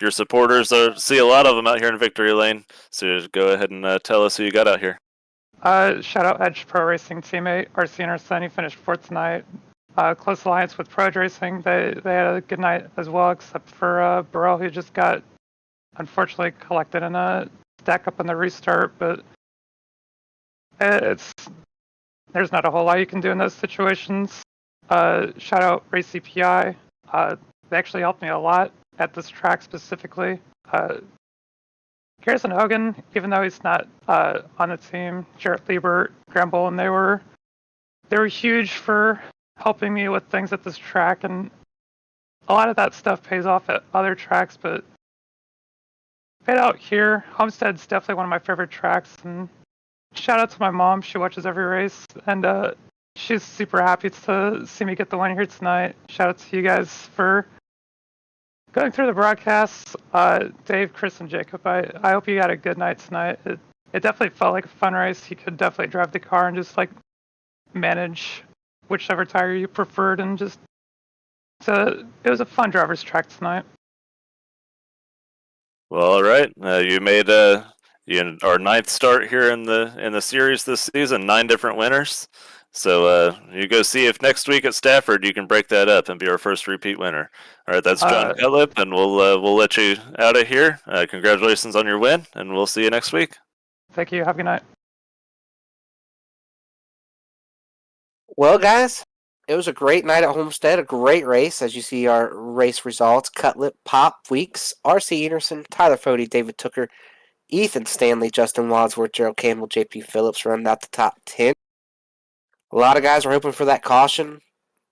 your supporters, see a lot of them out here in Victory Lane. So go ahead and tell us who you got out here. Shout out Edge Pro Racing teammate RC Anderson. He finished 4th tonight. Close alliance with Pro Racing. They had a good night as well, except for Burrell, who just got unfortunately collected in a stack up on the restart. But there's not a whole lot you can do in those situations. Shout out Race CPI. They actually helped me a lot at this track specifically. Garrison Hogan, even though he's not on the team, Jarrett Liebert, Graham Bolin, they were huge for helping me with things at this track, and a lot of that stuff pays off at other tracks, but paid out here. Homestead's definitely one of my favorite tracks, and shout out to my mom. She watches every race, and she's super happy to see me get the win here tonight. Shout out to you guys for going through the broadcasts. Dave, Chris, and Jacob, I hope you had a good night tonight. It definitely felt like a fun race. You could definitely drive the car and just like manage whichever tire you preferred, and just it was a fun driver's track tonight. Well, all right. You made our ninth start here in the series this season. 9 different winners. So you go see if next week at Stafford you can break that up and be our first repeat winner. All right, that's John Cutlip, and we'll let you out of here. Congratulations on your win, and we'll see you next week. Thank you. Have a good night. Well, guys, it was a great night at Homestead, a great race. As you see our race results, Cutlip, Pop, Weeks, R.C. Anderson, Tyler Fody, David Tooker, Ethan Stanley, Justin Wadsworth, Gerald Campbell, J.P. Phillips rounded out the top 10. A lot of guys were hoping for that caution.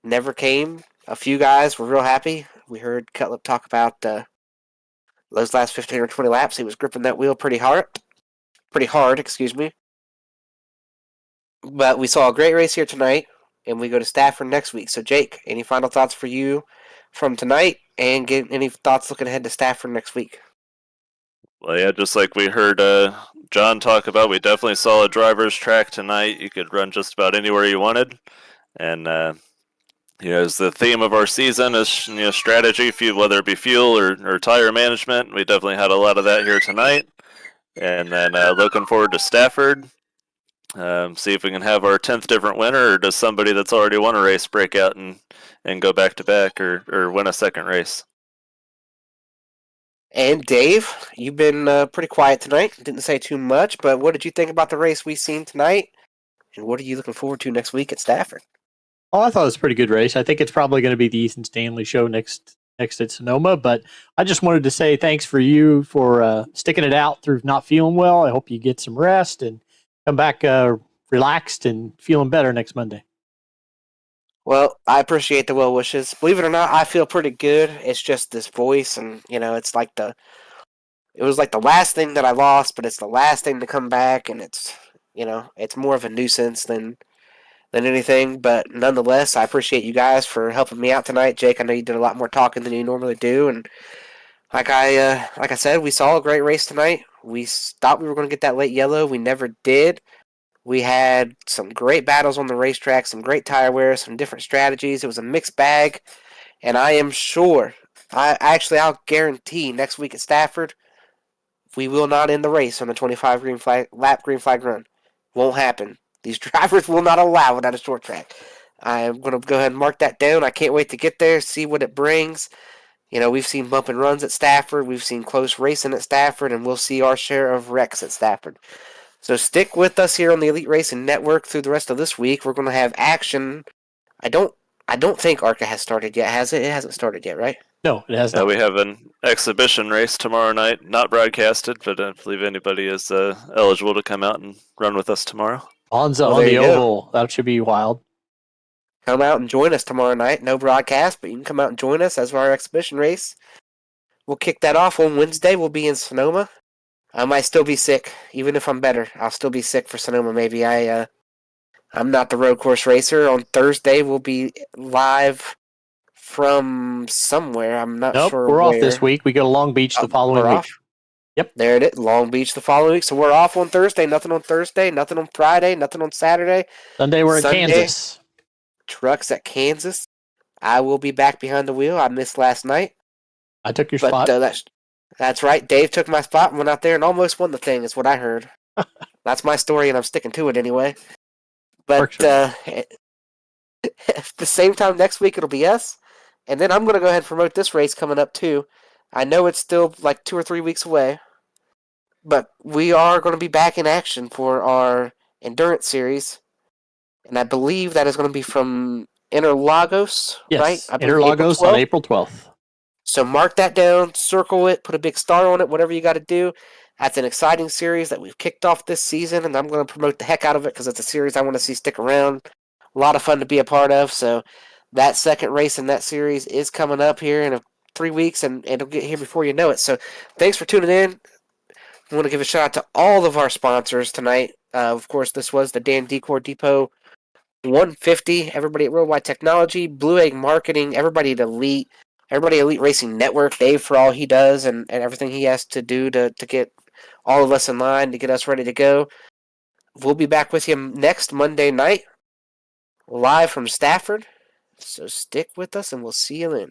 Never came. A few guys were real happy. We heard Cutlip talk about those last 15 or 20 laps. He was gripping that wheel pretty hard. But we saw a great race here tonight, and we go to Stafford next week. So, Jake, any final thoughts for you from tonight, and get any thoughts looking ahead to Stafford next week? Well, yeah, just like we heard John talk about, we definitely saw a driver's track tonight. You could run just about anywhere you wanted, and as the theme of our season is strategy, whether it be fuel or tire management. We definitely had a lot of that here tonight, and then looking forward to Stafford. See if we can have our 10th different winner, or does somebody that's already won a race break out and go back to back or win a second race. And Dave, you've been pretty quiet tonight. Didn't say too much, but what did you think about the race we seen tonight? And what are you looking forward to next week at Stafford? Oh, I thought it was a pretty good race. I think it's probably going to be the Ethan Stanley show next at Sonoma. But I just wanted to say thanks for you for sticking it out through not feeling well. I hope you get some rest and come back relaxed and feeling better next Monday. Well, I appreciate the well wishes. Believe it or not, I feel pretty good. It's just this voice, and it's like it was like the last thing that I lost, but it's the last thing to come back, and it's it's more of a nuisance than anything. But nonetheless, I appreciate you guys for helping me out tonight. Jake, I know you did a lot more talking than you normally do, and like I said, we saw a great race tonight. We thought we were going to get that late yellow. We never did. We had some great battles on the racetrack, some great tire wear, some different strategies. It was a mixed bag, and I am sure, I'll guarantee next week at Stafford, we will not end the race on a 25 lap green flag run. Won't happen. These drivers will not allow it at a short track. I'm going to go ahead and mark that down. I can't wait to get there, see what it brings. We've seen bump and runs at Stafford. We've seen close racing at Stafford, and we'll see our share of wrecks at Stafford. So stick with us here on the Elite Racing Network through the rest of this week. We're going to have action. I don't think ARCA has started yet, has it? It hasn't started yet, right? No, it has not. We have an exhibition race tomorrow night, not broadcasted, but I believe anybody is eligible to come out and run with us tomorrow. Bonza on the oval. That should be wild. Come out and join us tomorrow night. No broadcast, but you can come out and join us as our exhibition race. We'll kick that off on Wednesday. We'll be in Sonoma. I might still be sick, even if I'm better. I'll still be sick for Sonoma. Maybe I'm not the road course racer. On Thursday, we'll be live from somewhere. I'm not sure. We're where. off this week. We go to Long Beach the following week. Off? Yep, there it is. Long Beach the following week. So we're off on Thursday. Nothing on Thursday. Nothing on Friday. Nothing on Saturday. Sunday we're in Kansas. Trucks at Kansas. I will be back behind the wheel. I missed last night. I took your spot. That's right. Dave took my spot and went out there and almost won the thing, is what I heard. That's my story, and I'm sticking to it anyway. But at the same time, next week it'll be us. And then I'm going to go ahead and promote this race coming up, too. I know it's still like 2 or 3 weeks away. But we are going to be back in action for our Endurance Series. And I believe that is going to be from Interlagos, right? Interlagos on April 12th. So mark that down, circle it, put a big star on it, whatever you got to do. That's an exciting series that we've kicked off this season, and I'm going to promote the heck out of it because it's a series I want to see stick around. a lot of fun to be a part of. So that second race in that series is coming up here in 3 weeks, and it'll get here before you know it. So thanks for tuning in. I want to give a shout out to all of our sponsors tonight. Of course, this was the Dan Decor Depot 150, everybody at Worldwide Technology, Blue Egg Marketing, everybody at Elite Racing Network, Dave for all he does and everything he has to do to get all of us in line, to get us ready to go. We'll be back with you next Monday night, live from Stafford. So stick with us, and we'll see you then.